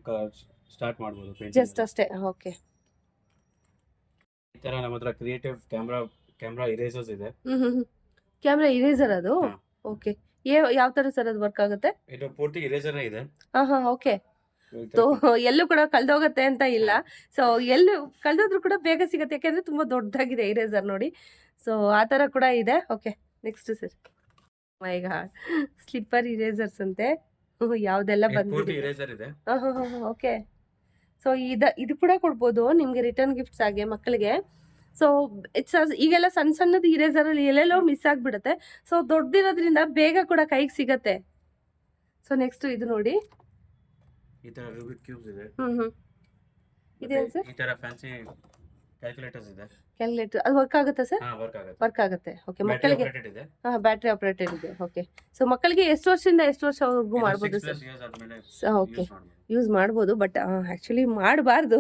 B: ಸ್ಟಾರ್ಟ್ ಮಾಡಬಹುದು ಪೇಂಟ್
A: ಜಸ್ಟ್ ಅಷ್ಟೇ. ಓಕೆ,
B: ಈ ತರ ನಮ್ಮ ಹತ್ರ ಕ್ರಿಯೇಟಿವ್ ಕ್ಯಾಮ್ರಾ ಇರೇಸರ್ಸ್ ಇದೆ.
A: ಕ್ಯಾಮ್ರಾ ಇರೇಸರ್ ಅದು. ಓಕೆ, ಯಾವ ತರ ಸರ್ ಅದು ವರ್ಕ್ ಆಗುತ್ತೆ?
B: ಇದು ಪೂರ್ತಿ ಇರೇಸರ್ ಇದೆ.
A: ಓಕೆ. ಎಲ್ಲೂ ಕೂಡ ಕಳ್ದೋಗತ್ತೆ ಅಂತ ಇಲ್ಲ. ಸೊ ಎಲ್ಲೂ ಕಳ್ದೋದ್ರು ಕೂಡ ಬೇಗ ಸಿಗುತ್ತೆ, ಯಾಕೆಂದ್ರೆ ತುಂಬಾ ದೊಡ್ಡದಾಗಿದೆ ಇರೇಸರ್ ನೋಡಿ. ಸೊ ಆ ತರ ಕೂಡ ಇದೆ. Okay, next sir. My god, slipper erasers ಅಂತೆ. ಯಾವ್ದೆಲ್ಲ ಬಂದಿದೆ. ಓಕೆ, ಸೊ ಇದು ಕೂಡ ಕೊಡ್ಬೋದು ನಿಮ್ಗೆ ರಿಟರ್ನ್ ಗಿಫ್ಟ್ಸ್ ಆಗಿ ಮಕ್ಕಳಿಗೆ. ಸೊ ಈಗೆಲ್ಲ ಸಣ್ಣ ಸಣ್ಣದು ಇರೇಸರ್ ಅಲ್ಲಿ ಎಲ್ಲೆಲ್ಲೋ ಮಿಸ್ ಆಗ್ಬಿಡುತ್ತೆ. ಸೊ ದೊಡ್ಡದಿರೋದ್ರಿಂದ ಬೇಗ ಕೂಡ ಕೈಗೆ ಸಿಗತ್ತೆ. ಸೊ ನೆಕ್ಸ್ಟ್ ಇದು ನೋಡಿ,
B: ಈ ತರ ರೂಬಿಕ್ ಕ್ಯೂಬ್ಸ್ ಇದೆ.
A: ಇದೇನು ಸರ್?
B: ಈ ತರ ಫ್ಯಾನ್ಸಿ ಕ್ಯಾಲ್ಕುಲೇಟರ್ಸ್ ಇದೆ.
A: ಕ್ಯಾಲ್ಕುಲೇಟರ್ ಅದು ವರ್ಕ್ ಆಗುತ್ತೆ ಸರ್? ವರ್ಕ್ ಆಗುತ್ತೆ. ಓಕೆ, ಮಕ್ಕಳಿಗೆ ಬ್ಯಾಟರಿ ಆಪರೇಟೆಡ್ ಇದೆ. ಓಕೆ, ಸೊ ಮಕ್ಕಳಿಗೆ ಎಷ್ಟು ವರ್ಷದಿಂದ ಎಷ್ಟು ವರ್ಷವರೆಗೂ ಮಾಡ್ಬೋದು ಸರ್? ಓಕೆ, ಯೂಸ್ ಮಾಡ್ಬೋದು, ಬಟ್ ಆಕ್ಚುಲಿ ಮಾಡಬಾರ್ದು.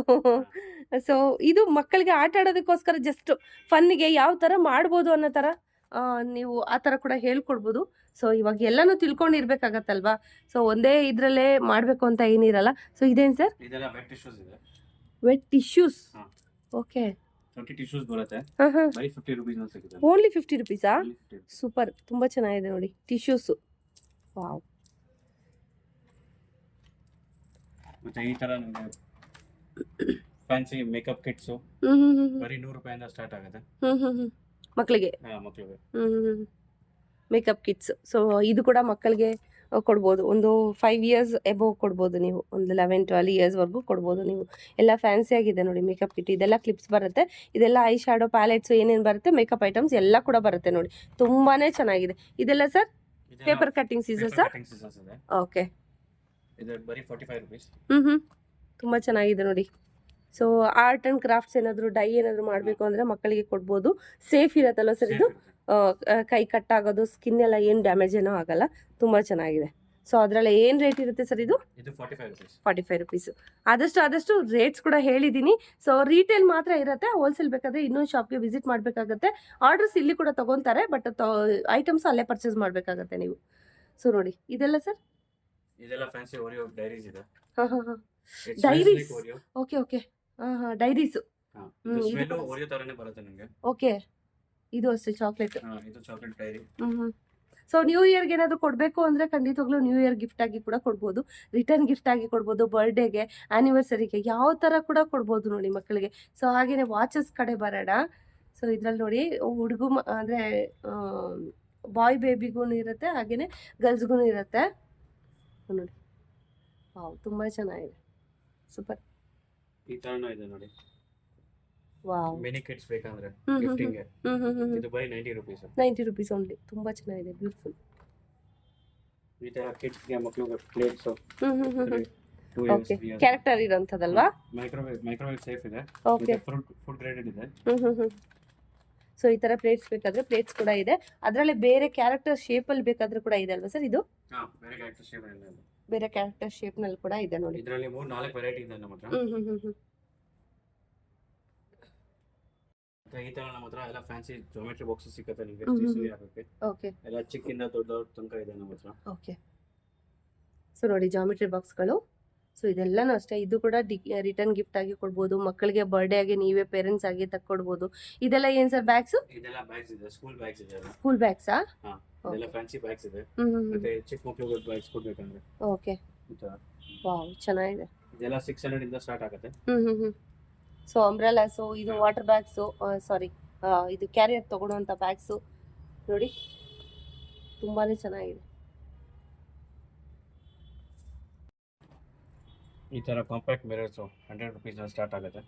A: ಸೊ ಇದು ಮಕ್ಕಳಿಗೆ ಆಟ ಆಡೋದಕ್ಕೋಸ್ಕರ ಜಸ್ಟ್ ಫನ್ನಿಗೆ ಯಾವ ತರ ಮಾಡ್ಬೋದು ಅನ್ನೋ ತರ ನೀವು ಆ ತರ ಕೂಡ ಹೇಳ್ಕೊಡ್ಬೋದು. ಸೊ ಇವಾಗ ಎಲ್ಲಾನು ತಿಳ್ಕೊಂಡಿರ್ಬೇಕಾಗತ್ತಲ್ವಾ? ಸೊ ಒಂದೇ ಇದ್ರಲ್ಲೇ ಮಾಡ್ಬೇಕು ಅಂತ ಏನಿರಲ್ಲ. ಸೊ ಇದೇನು ಸರ್?
B: ಇದೆಲ್ಲ ವೆಟ್ ಟಿಶ್ಯೂಸ್ ಇದೆ.
A: Wet tissues. ಓಕೆ,
B: 30 ಟಿಶ್ಯೂಸ್ ಬರುತ್ತೆ. ಬೈ 50 ರೂಪೀಸ್ ಅಂತ ಸಿಗುತ್ತೆ.
A: ಓನ್ಲಿ 50 ರೂಪೀಸಾ? ಸೂಪರ್, ತುಂಬಾ ಚೆನ್ನಾಗಿದೆ ನೋಡಿ ಟಿಶ್ಯೂಸ್. ವಾವ್.
B: ಮತ್ತೆ ಈ ತರ ನಿಮಗೆ ಫ್ಯಾನ್ಸಿ ಮೇಕಪ್ ಕಿಟ್ಸ್ ಬರೀ 100 ರೂಪಾಯಿಂದ ಸ್ಟಾರ್ಟ್ ಆಗುತ್ತೆ
A: ಮಕ್ಕಳಿಗೆ. Makeup kits. ಸೊ ಇದು ಕೂಡ ಮಕ್ಕಳಿಗೆ ಕೊಡ್ಬೋದು. ಒಂದು 5 years ಎಬೋವ್ ಕೊಡ್ಬೋದು ನೀವು. ಒಂದು 11-12 years ವರೆಗೂ ಕೊಡ್ಬೋದು ನೀವು. ಎಲ್ಲ ಫ್ಯಾನ್ಸಿ ಆಗಿದೆ ನೋಡಿ ಮೇಕಪ್ ಕಿಟ್. ಇದೆಲ್ಲ ಕ್ಲಿಪ್ಸ್ ಬರುತ್ತೆ, ಇದೆಲ್ಲ ಐ ಶ್ಯಾಡೋ ಪ್ಯಾಲೆಟ್ಸ್ ಏನೇನು ಬರುತ್ತೆ, ಮೇಕಪ್ ಐಟಮ್ಸ್ ಎಲ್ಲ ಕೂಡ ಬರುತ್ತೆ ನೋಡಿ. ತುಂಬಾನೇ ಚೆನ್ನಾಗಿದೆ. ಇದೆಲ್ಲ sir paper cutting Caesar's. Okay,
B: ಇದು ಬರೀ 45 ರೂಪೀಸ್.
A: ತುಂಬ ಚೆನ್ನಾಗಿದೆ ನೋಡಿ. ಸೊ ಆರ್ಟ್ ಆ್ಯಂಡ್ ಕ್ರಾಫ್ಟ್ಸ್ ಏನಾದರೂ ಡೈ ಏನಾದರೂ ಮಾಡಬೇಕು ಅಂದರೆ ಮಕ್ಕಳಿಗೆ ಕೊಡ್ಬೋದು. ಸೇಫ್ ಇರತ್ತಲ್ಲ ಸರ್ ಇದು? ಕೈ ಕಟ್ಟಾಗೋದು, ಸ್ಕಿನ್ ಎಲ್ಲ ಏನು ಡ್ಯಾಮೇಜ್ ಏನೋ ಆಗಲ್ಲ. ತುಂಬ ಚೆನ್ನಾಗಿದೆ. ಸೊ ಅದರಲ್ಲಿ ಏನು ರೇಟ್ ಇರುತ್ತೆ ಸರ್ ಇದು? 45 ರೂಪೀಸ್. ಆದಷ್ಟು ರೇಟ್ಸ್ ಕೂಡ ಹೇಳಿದ್ದೀನಿ. ಸೊ ರೀಟೇಲ್ ಮಾತ್ರ ಇರುತ್ತೆ, ಹೋಲ್ಸೇಲ್ ಬೇಕಾದರೆ ಇನ್ನೊಂದು ಶಾಪ್ಗೆ ವಿಸಿಟ್ ಮಾಡಬೇಕಾಗತ್ತೆ. ಆರ್ಡರ್ಸ್ ಇಲ್ಲಿ ಕೂಡ ತೊಗೊತಾರೆ, ಬಟ್ ಐಟಮ್ಸ್ ಅಲ್ಲೇ ಪರ್ಚೇಸ್ ಮಾಡಬೇಕಾಗತ್ತೆ ನೀವು. ಸೊ ನೋಡಿ ಇದೆಲ್ಲ ಸರ್?
B: ಇದೆಲ್ಲ ಫ್ಯಾನ್ಸಿ ಓರಿಯೋ ಡೈರೀಸ್ ಇದೆ.
A: ಡೈರೀಸ್. Okay, diaries.
B: ಓರಿಯೋ ತರನೇ ಬರುತ್ತೆ ನಿಮಗೆ.
A: ಓಕೆ, ಇದು ಅಷ್ಟೇ ಚಾಕ್ಲೇಟ್.
B: ಇದು ಚಾಕ್ಲೇಟ್ ಡೈರಿ.
A: ಸೊ ನ್ಯೂ ಇಯರ್ಗೆ ಏನಾದರೂ ಕೊಡಬೇಕು ಅಂದರೆ ಖಂಡಿತವಾಗ್ಲೂ ನ್ಯೂ ಇಯರ್ ಗಿಫ್ಟ್ ಆಗಿ ಕೂಡ ಕೊಡ್ಬೋದು, ರಿಟರ್ನ್ ಗಿಫ್ಟ್ ಆಗಿ ಕೊಡ್ಬೋದು, ಬರ್ಡೇಗೆ, ಆ್ಯನಿವರ್ಸರಿಗೆ ಯಾವ ಥರ ಕೂಡ ಕೊಡ್ಬೋದು ನೋಡಿ ಮಕ್ಕಳಿಗೆ. ಸೊ ಹಾಗೆಯೇ ವಾಚಸ್ ಕಡೆ ಬರೋಣ. ಸೊ ಇದ್ರಲ್ಲಿ ನೋಡಿ ಹುಡುಗ ಅಂದರೆ ಬಾಯ್ ಬೇಬಿಗೂ ಇರುತ್ತೆ, ಹಾಗೆಯೇ ಗರ್ಲ್ಸ್ಗೂ ಇರುತ್ತೆ ನೋಡಿ. ವಾವ್, ತುಂಬ ಚೆನ್ನಾಗಿದೆ. ಸೂಪರ್.
B: ಈ ತರನೂ ಇದೆ ನೋಡಿ.
A: ವಾವ್,
B: ಮಿನಿ ಕಿಟ್ಸ್ ಬೇಕಂದ್ರೆ ಗಿಫ್ಟಿಂಗ್ ಗೆ ಇದು ಬೈ 90 ರೂಪೀಸ್.
A: 90 rupees only. ತುಂಬಾ ಚೆನ್ನಾಗಿದೆ, ಬ್ಯೂಟಿಫುಲ್.
B: ಈ ತರ ಕಿಡ್ಸ್ಗೆ ಮಕ್ಳಿಗೆ plates
A: hmm hmm hmm hmm
B: 2 years
A: okay
B: 3 years.
A: Character ಇರೋಂಥದ್ದಲ್ವಾ?
B: ಮೈಕ್ರೋವೇವ್ ಸೇಫ್ ಇದೆ.
A: ಓಕೆ.
B: ಫುಡ್ ಗ್ರೇಡೆಡ್ ಇದೆ.
A: ಹ್ಮ್ ಹ್ಮ್ ಹ್ಮ್ ಸೊ ಈ ತರ ಪ್ಲೇಟ್ಸ್ ಬೇಕಾದ್ರೆ ಪ್ಲೇಟ್ಸ್ ಕೂಡ ಇದೆ. ಅದರಲ್ಲಿ ಬೇರೆ ಕ್ಯಾರೆಕ್ಟರ್ ಶೇಪ್ ಅಲ್ಲಿ ಬೇಕಾದ್ರೂ ಕೂಡ ಇದೆ ಅಲ್ವಾ ಸರ್ ಇದು?
B: ಬೇರೆ ಕ್ಯಾರೆಕ್ಟರ್ ಶೇಪ್ ಇದೆ.
A: ಬೇರೆ ಕ್ಯಾರೆಕ್ಟರ್ ಶೇಪ್ ನಲ್ಲಿ ಕೂಡ ಇದೆ ನೋಡಿ.
B: ಇದರಲ್ಲಿ 3-4 ವೆರೈಟಿ ಇದೆ ನಮ್ಮ ಹತ್ರ.
A: ಹ್ಮ್ ಹ್ಮ್ ಹ್ಮ್ ಹ್ಮ್
B: ಮತ್ತೆ ಈ ತರ ನಮ್ಮ ಹತ್ರ ಎಲ್ಲ ಫ್ಯಾನ್ಸಿ ಜೋಮೆಟ್ರಿ ಬಾಕ್ಸಸ್ ಸಿಗುತ್ತೆ ನಿಮಗೆ
A: ಹ್ಮ್ ಹ್ಮ್
B: ಸ್ಟೇಷನರಿ ಹಾಕೋಕೆ.
A: ಓಕೆ
B: ಎಲ್ಲ ಚಿಕ್ಕಿಂದ ದೊಡ್ಡ ತನಕ ಇದೆ ನಮ್ಮ ಹತ್ರ.
A: ಓಕೆ. ಸೊ ನೋಡಿ ಜಾಮಿಟ್ರಿ ಬಾಕ್ಸ್ಗಳು. ಸೊ ಇದೆಲ್ಲನೂ ಅಷ್ಟೇ. ಇದು ಕೂಡ ರಿಟರ್ನ್ ಗಿಫ್ಟ್ ಆಗಿ ಕೊಡ್ಬೋದು. ಮಕ್ಕಳಿಗೆ ಬರ್ಡೇ ಆಗಿ ನೀವೇ ಪೇರೆಂಟ್ಸ್ ಆಗಿ ತಕ್ಕೊಡ್ಬೋದು. ಇದೆಲ್ಲ ಏನ್ ಸರ್ ಬ್ಯಾಗ್ಸ್?
B: ಇದೆಲ್ಲ ಬ್ಯಾಗ್ಸ್ ಇದೆ, ಸ್ಕೂಲ್ ಬ್ಯಾಗ್ಸ್ ಇದೆ.
A: ಸ್ಕೂಲ್ ಬ್ಯಾಗ್ಸಾ?
B: ಹಾ, ಇದೆಲ್ಲ ಫ್ಯಾನ್ಸಿ ಬ್ಯಾಗ್ಸ್ ಇದೆ.
A: ಹ್ಮ್ ಹ್ಮ್
B: ಮತ್ತೆ ಚಿಕ್ಕ ಮಕ್ಕಳಿಗೆ ಬ್ಯಾಗ್ಸ್ ಕೊಡ್ಬೇಕಂದ್ರೆ
A: ಓಕೆ.
B: ಈ ತರ
A: ವಾವ್ ಚೆನ್ನಾಗಿದೆ.
B: ಇದೆಲ್ಲ 600 ಇಂದ ಸ್ಟಾರ್ಟ್ ಆಗುತ್ತೆ.
A: ಹ್ಮ್ ಹ್ಮ್ ಹ್ಮ್ ಸೊ ಅಂಬ್ರೆಲಾಸು, ಇದು ವಾಟರ್ ಬ್ಯಾಗ್ಸು, ಸಾರಿ ಇದು ಕ್ಯಾರಿಯರ್ ತಗೊಳ್ಳುವಂಥ ಬ್ಯಾಗ್ಸು ನೋಡಿ ತುಂಬಾನೇ ಚೆನ್ನಾಗಿದೆ.
B: ಈ ತರ ಕಾಂಪ್ಯಾಕ್ಟ್ ಮಿರರ್ಸ್ 100 rupees ಇಂದ ಸ್ಟಾರ್ಟ್ ಆಗುತ್ತೆ.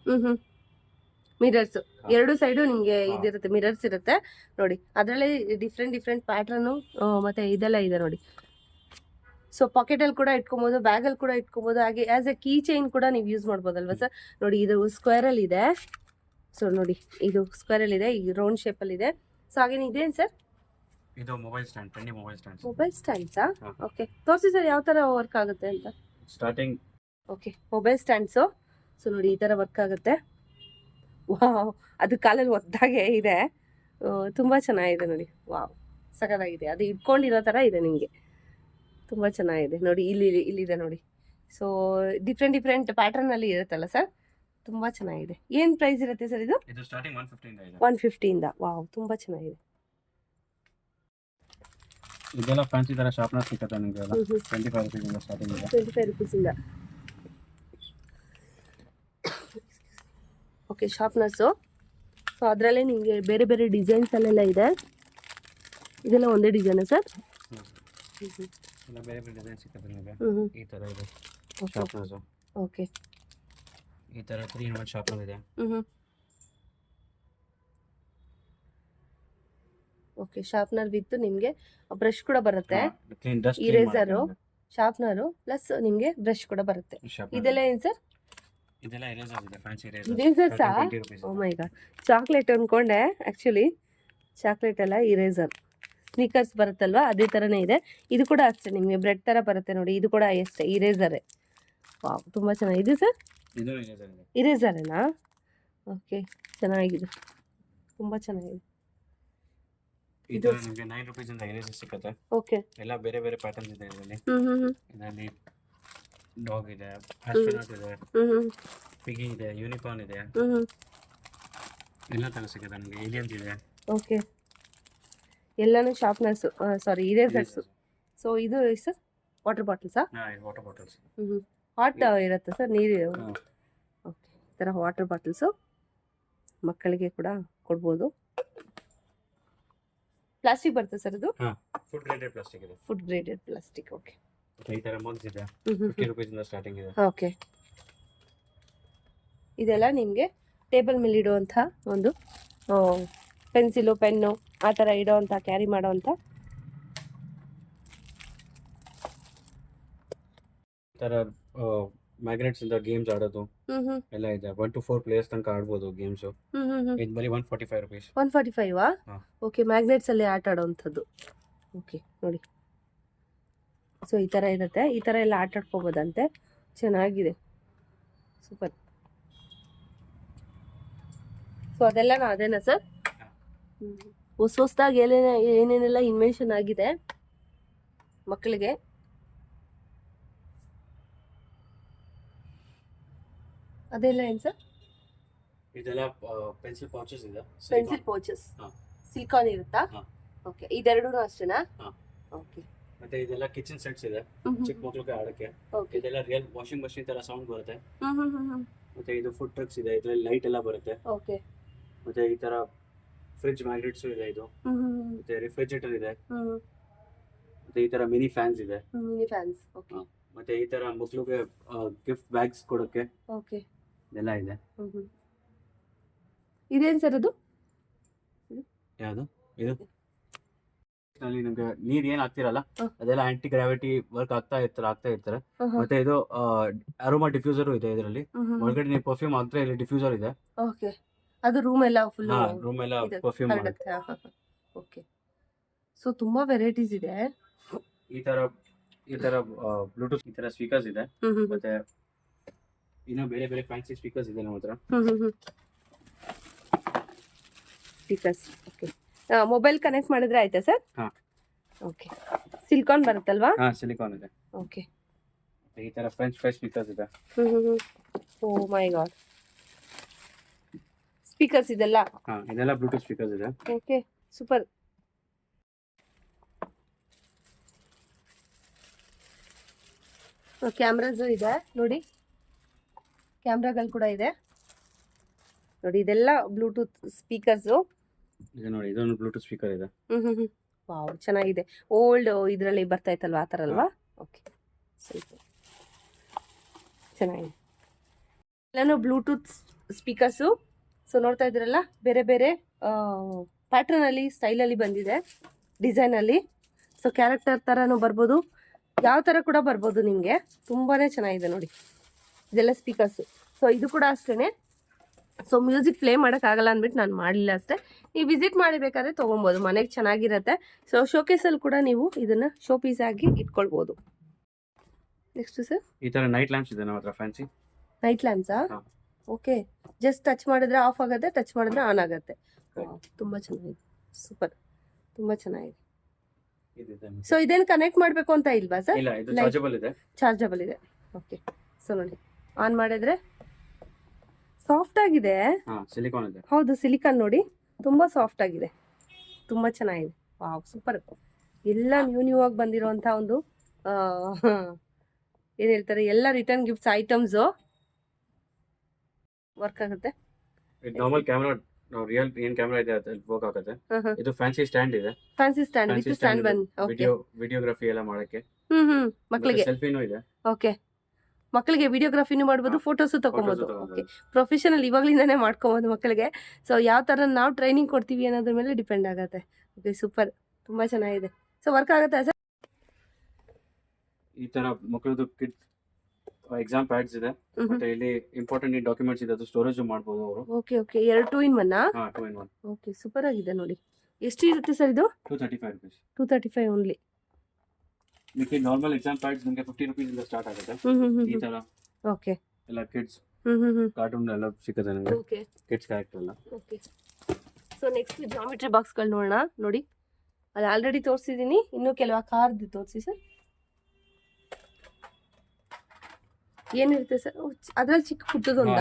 A: ಮಿರರ್ಸ್ ಎರಡು ಸೈಡು ನಿಮಗೆ
B: ಹಾ.
A: ಇದಿರುತ್ತೆ, ಮಿರರ್ಸ್ ಇರುತ್ತೆ ನೋಡಿ. ಅದರಲ್ಲಿ ಡಿಫ್ರೆಂಟ್ ಪ್ಯಾಟ್ರನ್ನು ಮತ್ತೆ ಇದೆಲ್ಲ ಇದೆ ನೋಡಿ. ಸೊ ಪಾಕೆಟಲ್ಲಿ ಕೂಡ ಇಟ್ಕೊಬೋದು, ಬ್ಯಾಗಲ್ಲಿ ಕೂಡ ಇಟ್ಕೊಬೋದು. ಹಾಗೆ ಆಸ್ ಎ ಕೀ ಚೈನ್ ಕೂಡ ನೀವು ಯೂಸ್ ಮಾಡ್ಬೋದಲ್ವಾ ಸರ್? ನೋಡಿ ಇದು ಸ್ಕ್ವೇರಲ್ಲಿ ಇದೆ. ಸೊ ನೋಡಿ ಇದು ಸ್ಕ್ವೇರಲ್ಲಿ ಇದೆ, ಈ ರೌಂಡ್ ಶೇಪಲ್ಲಿ ಇದೆ. ಸೊ ಹಾಗೇನೆ ಇದೇನು ಸರ್?
B: ಇದು mobile stand, trendy mobile stand.
A: Mobile ಸ್ಟ್ಯಾಂಡ್ಸಾ?
B: ಹಾ.
A: ಓಕೆ, ತೋರಿಸಿ ಸರ್ ಯಾವ ಥರ ವರ್ಕ್ ಆಗುತ್ತೆ ಅಂತ.
B: Starting
A: okay, mobile stands. So ನೋಡಿ ಈ ಥರ ವರ್ಕ್ ಆಗುತ್ತೆ. ವಾವ್, ಅದು ಕಾಲಲ್ಲಿ ಒದ್ದಾಗೆ ಇದೆ. ತುಂಬ ಚೆನ್ನಾಗಿದೆ ನೋಡಿ. ವಾವ್ ಸಖತ್ತಾಗಿದೆ. ಅದು ಇಟ್ಕೊಂಡಿರೋ ಥರ ಇದೆ ನಿಮಗೆ. ತುಂಬ ಚೆನ್ನಾಗಿದೆ ನೋಡಿ. ಇಲ್ಲಿದೆ ನೋಡಿ. ಸೊ ಡಿಫ್ರೆಂಟ್ ಪ್ಯಾಟರ್ನಲ್ಲಿ ಇರುತ್ತಲ್ಲ ಸರ್, ತುಂಬ ಚೆನ್ನಾಗಿದೆ. ಏನು ಪ್ರೈಸ್ ಇರುತ್ತೆ ಸರ್ ಇದು?
B: ಇದು ಸ್ಟಾರ್ಟಿಂಗ್ 150 ಇಂದ ಇದೆ.
A: 150 ಇಂದ. ವಾವ್ ತುಂಬ ಚೆನ್ನಾಗಿದೆ.
B: ಇದೆಲ್ಲ ಫ್ಯಾನ್ಸಿ ತರ ಶಾರ್ಪ್ನರ್ ಸಿಗುತ್ತೆ ನಿಮಗೆ. ಎಲ್ಲ 25 rupees ಇಂದ ಸ್ಟಾರ್ಟಿಂಗ್ ಇದೆ.
A: 25 rupees-ಇಂದ. ಓಕೆ, ಶಾರ್ಪ್ನರ್ಸು. ಸೊ ಅದರಲ್ಲೇ ನಿಮಗೆ ಬೇರೆ ಬೇರೆ ಡಿಸೈನ್ಸಲ್ಲೆಲ್ಲ ಇದೆ. ಇದೆಲ್ಲ ಒಂದೇ ಡಿಸೈನಾ ಸರ್?
B: ಎಲ್ಲ ಬೇರೆ ಬೇರೆ ಡಿಸೈನ್ ಸಿಗುತ್ತೆ ನಿಮಗೆ. ಈ ತರ ಇದೆ
A: ಓಕೆ
B: ಶಾರ್ಪ್ನರ್ಸ್.
A: ಓಕೆ.
B: ಈ ತರ 3-in-1 ಶಾರ್ಪ್ನರ್ ಇದೆ.
A: ಓಕೆ, ಶಾರ್ಪ್ನರ್ ವಿತ್ ನಿಮಗೆ ಬ್ರಷ್ ಕೂಡ ಬರುತ್ತೆ.
B: ಕ್ಲೀನ್ ಡಸ್ಟ್
A: ಇರೇಸರು, ಶಾರ್ಪ್ನರು ಪ್ಲಸ್ ನಿಮಗೆ ಬ್ರಷ್ ಕೂಡ ಬರುತ್ತೆ. ಇದೆಲ್ಲ ಏನು ಸರ್?
B: ಇದೆಲ್ಲ ಇರೇಸರ್ಸ್ ಇದೆ, ಫ್ಯಾನ್ಸಿ ಇರೇಸರ್.
A: ಇರೇಸರ್ಸಾ?
B: 20 rupees.
A: ಓ ಮೈ ಗಾಡ್, ಚಾಕ್ಲೇಟ್ ಅನ್ಕೊಂಡೆ. ಆ್ಯಕ್ಚುಲಿ ಚಾಕ್ಲೇಟ್ ಅಲ್ಲ, ಇರೇಸರ್. ಸ್ನಿಕರ್ಸ್ ಬರುತ್ತಲ್ವಾ ಅದೇ ಥರನೇ ಇದೆ. ಇದು ಕೂಡ ಅಷ್ಟೇ ನಿಮಗೆ ಬ್ರೆಡ್ ಥರ ಬರುತ್ತೆ ನೋಡಿ. ಇದು ಕೂಡ ಅಷ್ಟೇ ಇರೇಸರೇ. ವಾವ್ ತುಂಬ ಚೆನ್ನಾಗಿದೆ. ಇದು ಸರ್
B: ಇದು ಇರೇಸರ್ ಇದೆ.
A: ಇರೇಸರೇನಾ? ಓಕೆ, ಚೆನ್ನಾಗಿದೆ, ತುಂಬ ಚೆನ್ನಾಗಿದೆ.
B: ಈ ತರ ನಿಮಗೆ 9 rupees ಇಂದ ಇರೇಸರ್ ಸಿಗುತ್ತೆ.
A: ಓಕೆ.
B: ಎಲ್ಲ ಬೇರೆ ಬೇರೆ ಪ್ಯಾಟರ್ನ್ಸ್ ಇದೆ ಇದರಲ್ಲಿ. ಇದರಲ್ಲಿ ಡಾಗ್ ಇದೆ, ಆಸ್ಟ್ರೋನಾಟ್ ಇದೆ, ಪಿಗಿ ಇದೆ, ಯೂನಿಕಾರ್ನ್ ಇದೆ, ಎಲ್ಲ ತರ ಸಿಗುತ್ತೆ ನಿಮಗೆ. ಏಲಿಯನ್ಸ್ ಇದೆ.
A: ಓಕೆ, ಎಲ್ಲಾನು ಶಾರ್ಪ್ನರ್ಸು, ಸಾರಿ ಇರೇಸರ್ಸು. ಸೊ ಇದು ಸರ್ ವಾಟರ್ ಬಾಟಲ್ಸಾ?
B: ಇದು ವಾಟರ್ ಬಾಟಲ್ಸ್.
A: ಹಾಟ್ ಇರುತ್ತೆ ಸರ್ ನೀರು. ಓಕೆ, ಈ ಥರ ವಾಟರ್ ಬಾಟಲ್ಸು ಮಕ್ಕಳಿಗೆ ಕೂಡ ಕೊಡ್ಬೋದು. ಪ್ಲಾಸ್ಟಿಕ್ ಬರುತ್ತೆ ಸರ್ ಇದು?
B: ಫುಡ್ ಗ್ರೇಡೆಡ್ ಪ್ಲಾಸ್ಟಿಕ್ ಇದೆ.
A: Food graded plastic. ಓಕೆ.
B: ಈ ತರ ಮಗ್ಸ್ ಇದೆ, 50 rupees ಇಂದ ಸ್ಟಾರ್ಟಿಂಗ್ ಇದೆ.
A: ಓಕೆ. ಇದೆಲ್ಲ ನಿಮಗೆ ಟೇಬಲ್ ಮೇಲೆ ಇಡುವಂಥ ಒಂದು ಪೆನ್ಸಿಲು, ಪೆನ್ನು ಆ ಥರ ಇಡೋವಂಥ, ಕ್ಯಾರಿ ಮಾಡೋವಂಥ.
B: ಈ ತರ ಮ್ಯಾಗ್ನೆಟ್ಸ್ ಇಂದ ಗೇಮ್ಸ್ ಆಡೋದು ಎಲ್ಲ ಇದೆ. 1 to 4 players ತನಕ ಆಡ್ಬೋದು ಗೇಮ್ಸ್. ಇದು ಬರೀ 145 rupees.
A: 145 ಓಕೆ, ಮ್ಯಾಗ್ನೆಟ್ಸ್ ಅಲ್ಲಿ ಆಟ ಆಡೋವಂಥದ್ದು. ಓಕೆ ನೋಡಿ. ಸೊ ಈ ಥರ ಇರುತ್ತೆ, ಈ ಥರ ಎಲ್ಲ ಆಟ ಆಡ್ಕೋಬೋದಂತೆ. ಚೆನ್ನಾಗಿದೆ, ಸೂಪರ್. ಸೊ ಅದೆಲ್ಲ ಅದೇನಾ ಸರ್? ಹೊಸದಾಗಿ ಏನೇನೆಲ್ಲ ಇನ್ವೆನ್ಷನ್ ಆಗಿದೆ ಮಕ್ಕಳಿಗೆ. ಅದೆಲ್ಲ ಏನು ಸರ್?
B: ಇದೆಲ್ಲ ಪೆನ್ಸಿಲ್ ಪೌಚಸ್ ಇದೆ.
A: ಪೆನ್ಸಿಲ್ ಪೌಚಸ್ ಸಿಲಿಕಾನ್ ಇರುತ್ತಾ? ಓಕೆ, ಇದೆರಡೂ ಅಷ್ಟೇನಾ? ಓಕೆ.
B: ಮತ್ತೆ ಇದೆಲ್ಲ ಕಿಚನ್ ಸೆಟ್ಸ್ ಇದೆ, ಚಿಕ್ಕ ಮಕ್ಕಳಿಗೆ ಆಡಕ್ಕೆ.
A: ಓಕೆ.
B: ಇದೆಲ್ಲ ರಿಯಲ್ ವಾಷಿಂಗ್ ಮಷಿನ್ ತರ ಸೌಂಡ್ ಬರುತ್ತೆ. ಮತ್ತೆ ಇದು ಫುಡ್ ಟ್ರಕ್ಸ್ ಇದೆ, ಇದರಲ್ಲಿ ಲೈಟ್ ಎಲ್ಲ ಬರುತ್ತೆ.
A: ಓಕೆ.
B: ಮತ್ತೆ ಈ ತರ ಫ್ರಿಡ್ಜ್ ಮ್ಯಾಗ್ನೆಟ್ಸ್ ಇದೆ. ಇದು ಮತ್ತೆ ರೆಫ್ರಿಜರೇಟರ್ ಇದೆ. ಮತ್ತೆ ಈ ತರ ಮಿನಿ ಫ್ಯಾನ್ಸ್ ಇದೆ.
A: Mini fans. ಓಕೆ.
B: ಮತ್ತೆ ಈ ತರ ಮಕ್ಕಳಿಗೆ ಗಿಫ್ಟ್ ಬ್ಯಾಗ್ಸ್ ಕೊಡಕ್ಕೆ
A: ಓಕೆ
B: ಎಲ್ಲ ಇದೆ.
A: ಇದೇನು ಸರ್ ಅದು?
B: ಯಾವುದು ಇದು? ನಲ್ಲಿ ನಿಮ್ಗೆ ನೀರ್ ಏನ್ ಹಾಕ್ತಿರಲ್ಲ ಅದೆಲ್ಲ ಆಂಟಿ ಗ್ರಾವಿಟಿ ವರ್ಕ್ ಆಗ್ತಾ ಇರ್ತಾರೆ
A: ಹ್ಮ್
B: ಮತ್ತೆ ಇದು ಅರೋಮಾ ಡಿಫ್ಯೂಸರ್ ಇದೆ ಇದರಲ್ಲಿ.
A: ಹ್ಮ್
B: ಒಳಗಡೆ ನೀವು ಪರ್ಫ್ಯೂಮ್ ಹಾಕ್ತಾರೆ, ಇಲ್ಲಿ ಡಿಫ್ಯೂಸರ್ ಇದೆ.
A: ಓಕೆ, ಅದು ರೂಮ್ ಎಲ್ಲ ಫುಲ್
B: ಹಾ, ರೂಮ್ ಎಲ್ಲ ಪರ್ಫ್ಯೂಮ್ ಮಾಡುತ್ತೆ.
A: ಹರಡುತ್ತೆ. ಓಕೆ, ಸೊ ತುಂಬಾ ವೆರೈಟೀಸ್ ಇದೆ.
B: ಈ ತರ ಬ್ಲೂಟೂತ್ ಈ ತರ ಸ್ಪೀಕರ್ಸ್ ಇದೆ. ಮತ್ತೆ ಇನ್ನೂ ಬೇರೆ ಬೇರೆ ಫ್ಯಾನ್ಸಿ ಸ್ಪೀಕರ್ಸ್ ಇದೆ ನಮ್ಮ ಹತ್ರ.
A: ಸ್ಪೀಕರ್ಸ್. ಓಕೆ, ಮೊಬೈಲ್ ಕನೆಕ್ಟ್ ಮಾಡಿದ್ರೆ ಆಯ್ತಾ ಸರ್?
B: ಹಾ,
A: ಓಕೆ. ಸಿಲಿಕಾನ್ ಬರುತ್ತಲ್ವಾ?
B: ಹಾ, ಸಿಲಿಕಾನ್ ಇದೆ.
A: ಓಕೆ,
B: ಈ ತರ ಫ್ರೆಂಚ್ ಫ್ರೈ ಸ್ಪೀಕರ್ಸ್ ಇದೆ.
A: ಓ ಮೈ ಗಾಡ್, ಸ್ಪೀಕರ್ಸ್ ಇದೆಲ್ಲ?
B: ಹಾ, ಇದೆಲ್ಲ ಬ್ಲೂಟೂತ್ ಸ್ಪೀಕರ್ಸ್ ಇದೆ.
A: Okay, super. ಕ್ಯಾಮ್ರಾಸ್ ಇದೆ ನೋಡಿ, ಕ್ಯಾಮ್ರಾಗಳು ಕೂಡ ಇದೆ ನೋಡಿ. ಇದೆಲ್ಲ ಬ್ಲೂಟೂತ್ ಸ್ಪೀಕರ್ಸು.
B: ಇದು ನೋಡಿ, ಇದೊಂದು ಬ್ಲೂಟೂತ್ ಸ್ಪೀಕರ್ ಇದೆ.
A: ವಾವ್, ಚೆನ್ನಾಗಿದೆ. ಓಲ್ಡ್ ಇದರಲ್ಲಿ ಬರ್ತಾ ಇತ್ತಲ್ವಾ, ಆ ಥರ ಅಲ್ವಾ? ಓಕೆ, ಸೂಪರ್, ಚೆನ್ನಾಗಿದೆ. ಎಲ್ಲನೂ ಬ್ಲೂಟೂತ್ ಸ್ಪೀಕರ್ಸು. ಸೊ ನೋಡ್ತಾ ಇದ್ದೀರಲ್ಲ, ಬೇರೆ ಬೇರೆ ಪ್ಯಾಟ್ರನಲ್ಲಿ, ಸ್ಟೈಲಲ್ಲಿ ಬಂದಿದೆ, ಡಿಸೈನಲ್ಲಿ. ಸೊ ಕ್ಯಾರೆಕ್ಟರ್ ಥರನೂ ಬರ್ಬೋದು, ಯಾವ ಥರ ಕೂಡ ಬರ್ಬೋದು ನಿಮಗೆ. ತುಂಬಾ ಚೆನ್ನಾಗಿದೆ ನೋಡಿ. ಇದೆಲ್ಲ ಸ್ಪೀಕರ್ಸು. ಸೊ ಇದು ಕೂಡ ಅಷ್ಟೇ. ಸೊ ಮ್ಯೂಸಿಕ್ ಪ್ಲೇ ಮಾಡೋಕ್ಕಾಗಲ್ಲ ಅಂದ್ಬಿಟ್ಟು ನಾನು ಮಾಡಲಿಲ್ಲ ಅಷ್ಟೇ. ನೀವು ವಿಸಿಟ್ ಮಾಡಬೇಕಾದ್ರೆ ತೊಗೊಬೋದು, ಮನೆಗೆ ಚೆನ್ನಾಗಿರುತ್ತೆ. ಸೊ ಶೋಕೇಸಲ್ಲಿ ಕೂಡ ನೀವು ಇದನ್ನು ಶೋ ಪೀಸ್ ಆಗಿ ಇಟ್ಕೊಳ್ಬೋದು. ನೆಕ್ಸ್ಟ್ ಸರ್,
B: ಈ ತರ ನೈಟ್ ಲ್ಯಾಂಪ್ಸ್ ಇದೆ ನಮ್ಮ ಹತ್ರ, ಫ್ಯಾನ್ಸಿ
A: ನೈಟ್ ಲ್ಯಾಂಪ್ಸಾ? ಓಕೆ, ಜಸ್ಟ್ ಟಚ್ ಮಾಡಿದ್ರೆ ಆಫ್ ಆಗುತ್ತೆ, ಟಚ್ ಮಾಡಿದ್ರೆ ಆನ್ ಆಗುತ್ತೆ. ತುಂಬ ಚೆನ್ನಾಗಿದೆ, ಸೂಪರ್, ತುಂಬ ಚೆನ್ನಾಗಿದೆ. ಸೊ ಇದೇನು ಕನೆಕ್ಟ್ ಮಾಡಬೇಕು ಅಂತ ಇಲ್ವಾ ಸರ್?
B: ಇಲ್ಲ, ಇದು ಚಾರ್ಜಬಲ್ ಇದೆ.
A: ಚಾರ್ಜಬಲ್ ಇದೆ. ಓಕೆ, ಸೊ ನೋಡಿ, ಆನ್ ಮಾಡಿದ್ರೆ ಸಾಫ್ಟ್ ಆಗಿದೆ.
B: ಸಿಲಿಕಾನ್ ಇದೆ.
A: ಹೌದು, ಸಿಲಿಕಾನ್ ನೋಡಿ, ತುಂಬಾ ಸಾಫ್ಟ್ ಆಗಿದೆ, ತುಂಬಾ ಚೆನ್ನಾಗಿದೆ. Wow, super. ಎಲ್ಲ ನ್ಯೂ ಆಗಿ ಬಂದಿರುವಂತಹ ಒಂದು ಏನ್ ಹೇಳ್ತಾರೆ, ಎಲ್ಲ ರಿಟರ್ನ್ ಗಿಫ್ಟ್ಸ್ ಐಟಮ್ಸ್ ವರ್ಕ್ ಆಗುತ್ತೆ.
B: ನಾರ್ಮಲ್ ಕ್ಯಾಮೆರಾ, ರಿಯಲ್ ಏನ್ ಕ್ಯಾಮೆರಾ ಇದೆ ಅದು ವರ್ಕ್ ಆಗುತ್ತೆ. ಇದು ಫ್ಯಾನ್ಸಿ ಸ್ಟ್ಯಾಂಡ್ ಇದೆ.
A: Fancy stand with stand bun. Okay,
B: videography ಎಲ್ಲ ಮಾಡಕ್ಕೆ.
A: ಮಕ್ಕಳಿಗೆ
B: ಸೆಲ್ಫಿನೂ ಇದೆ.
A: ಓಕೆ, ಮಕ್ಕಳಿಗೆ ವಿಡಿಯೋಗ್ರಫಿನೂ ಮಾಡ್ಬೋದು, ಫೋಟೋಸು ತಗೊಬೋದು. ಓಕೆ, ಪ್ರೊಫೆಷನಲ್ ಇವಾಗಲಿಂದಾನೇ ಮಾಡ್ಕೊಬೋದು ಮಕ್ಕಳಿಗೆ. ಸೊ ಯಾವ ಥರ ನಾವು ಟ್ರೈನಿಂಗ್ ಕೊಡ್ತೀವಿ ಅನ್ನೋದ್ರ ಮೇಲೆ ಡಿಪೆಂಡ್ ಆಗುತ್ತೆ. ಓಕೆ, ಸೂಪರ್, ತುಂಬ ಚೆನ್ನಾಗಿದೆ. ಸೊ ವರ್ಕ್ ಆಗುತ್ತೆ ಸರ್?
B: ಈ ತರ ಮಕ್ಕಳದು ಕಿಡ್ಸ್ ಎಕ್ಸಾಮ್ ಪ್ಯಾಡ್ಸ್ ಇದೆ. ಮತ್ತೆ ಇಲ್ಲಿ ಇಂಪಾರ್ಟೆಂಟ್ ಡಾಕ್ಯುಮೆಂಟ್ಸ್ ಇದೆ, ಅದು ಸ್ಟೋರೇಜ್ ಮಾಡ್ಬೋದು ಅವರು.
A: Okay okay, 2 in 1.
B: 2 in 1.
A: Okay, super ಆಗಿದೆ ನೋಡಿ. ಎಷ್ಟು ಇರುತ್ತೆ ಸರ್ ಇದು?
B: 235 rupees.
A: 235 ಓನ್ಲಿ.
B: ನಿಮಗೆ ನಾರ್ಮಲ್ ಎಕ್ಸಾಮ್ ಪ್ಯಾಡ್ಸ್ ನಿಮಗೆ 50 rupees ಇಂದ ಸ್ಟಾರ್ಟ್ ಆಗುತ್ತೆ. ಈ ತರ
A: ಓಕೆ,
B: ಎಲ್ಲ ಕಿಡ್ಸ್ ಕಾರ್ಟೂನ್ ಎಲ್ಲ ಸಿಗುತ್ತೆ ನಿಮಗೆ.
A: ಓಕೆ,
B: ಕಿಡ್ಸ್ ಕ್ಯಾರೆಕ್ಟರ್ ಎಲ್ಲ.
A: ಓಕೆ. ಸೊ ನೆಕ್ಸ್ಟ್ ಜಾಮಿಟ್ರಿ ಬಾಕ್ಸ್ಗಳು ನೋಡೋಣ. ನೋಡಿ, ಅದು ಆಲ್ರೆಡಿ ತೋರಿಸಿದ್ದೀನಿ, ಇನ್ನೂ ಕೆಲವು ಕಾರ್ದು ತೋರಿಸಿ ಸರ್. ಏನಿರುತ್ತೆ ಸರ್ ಅದ್ರಲ್ಲಿ? ಚಿಕ್ಕ ಪುಟ್ಟದೊಂದ,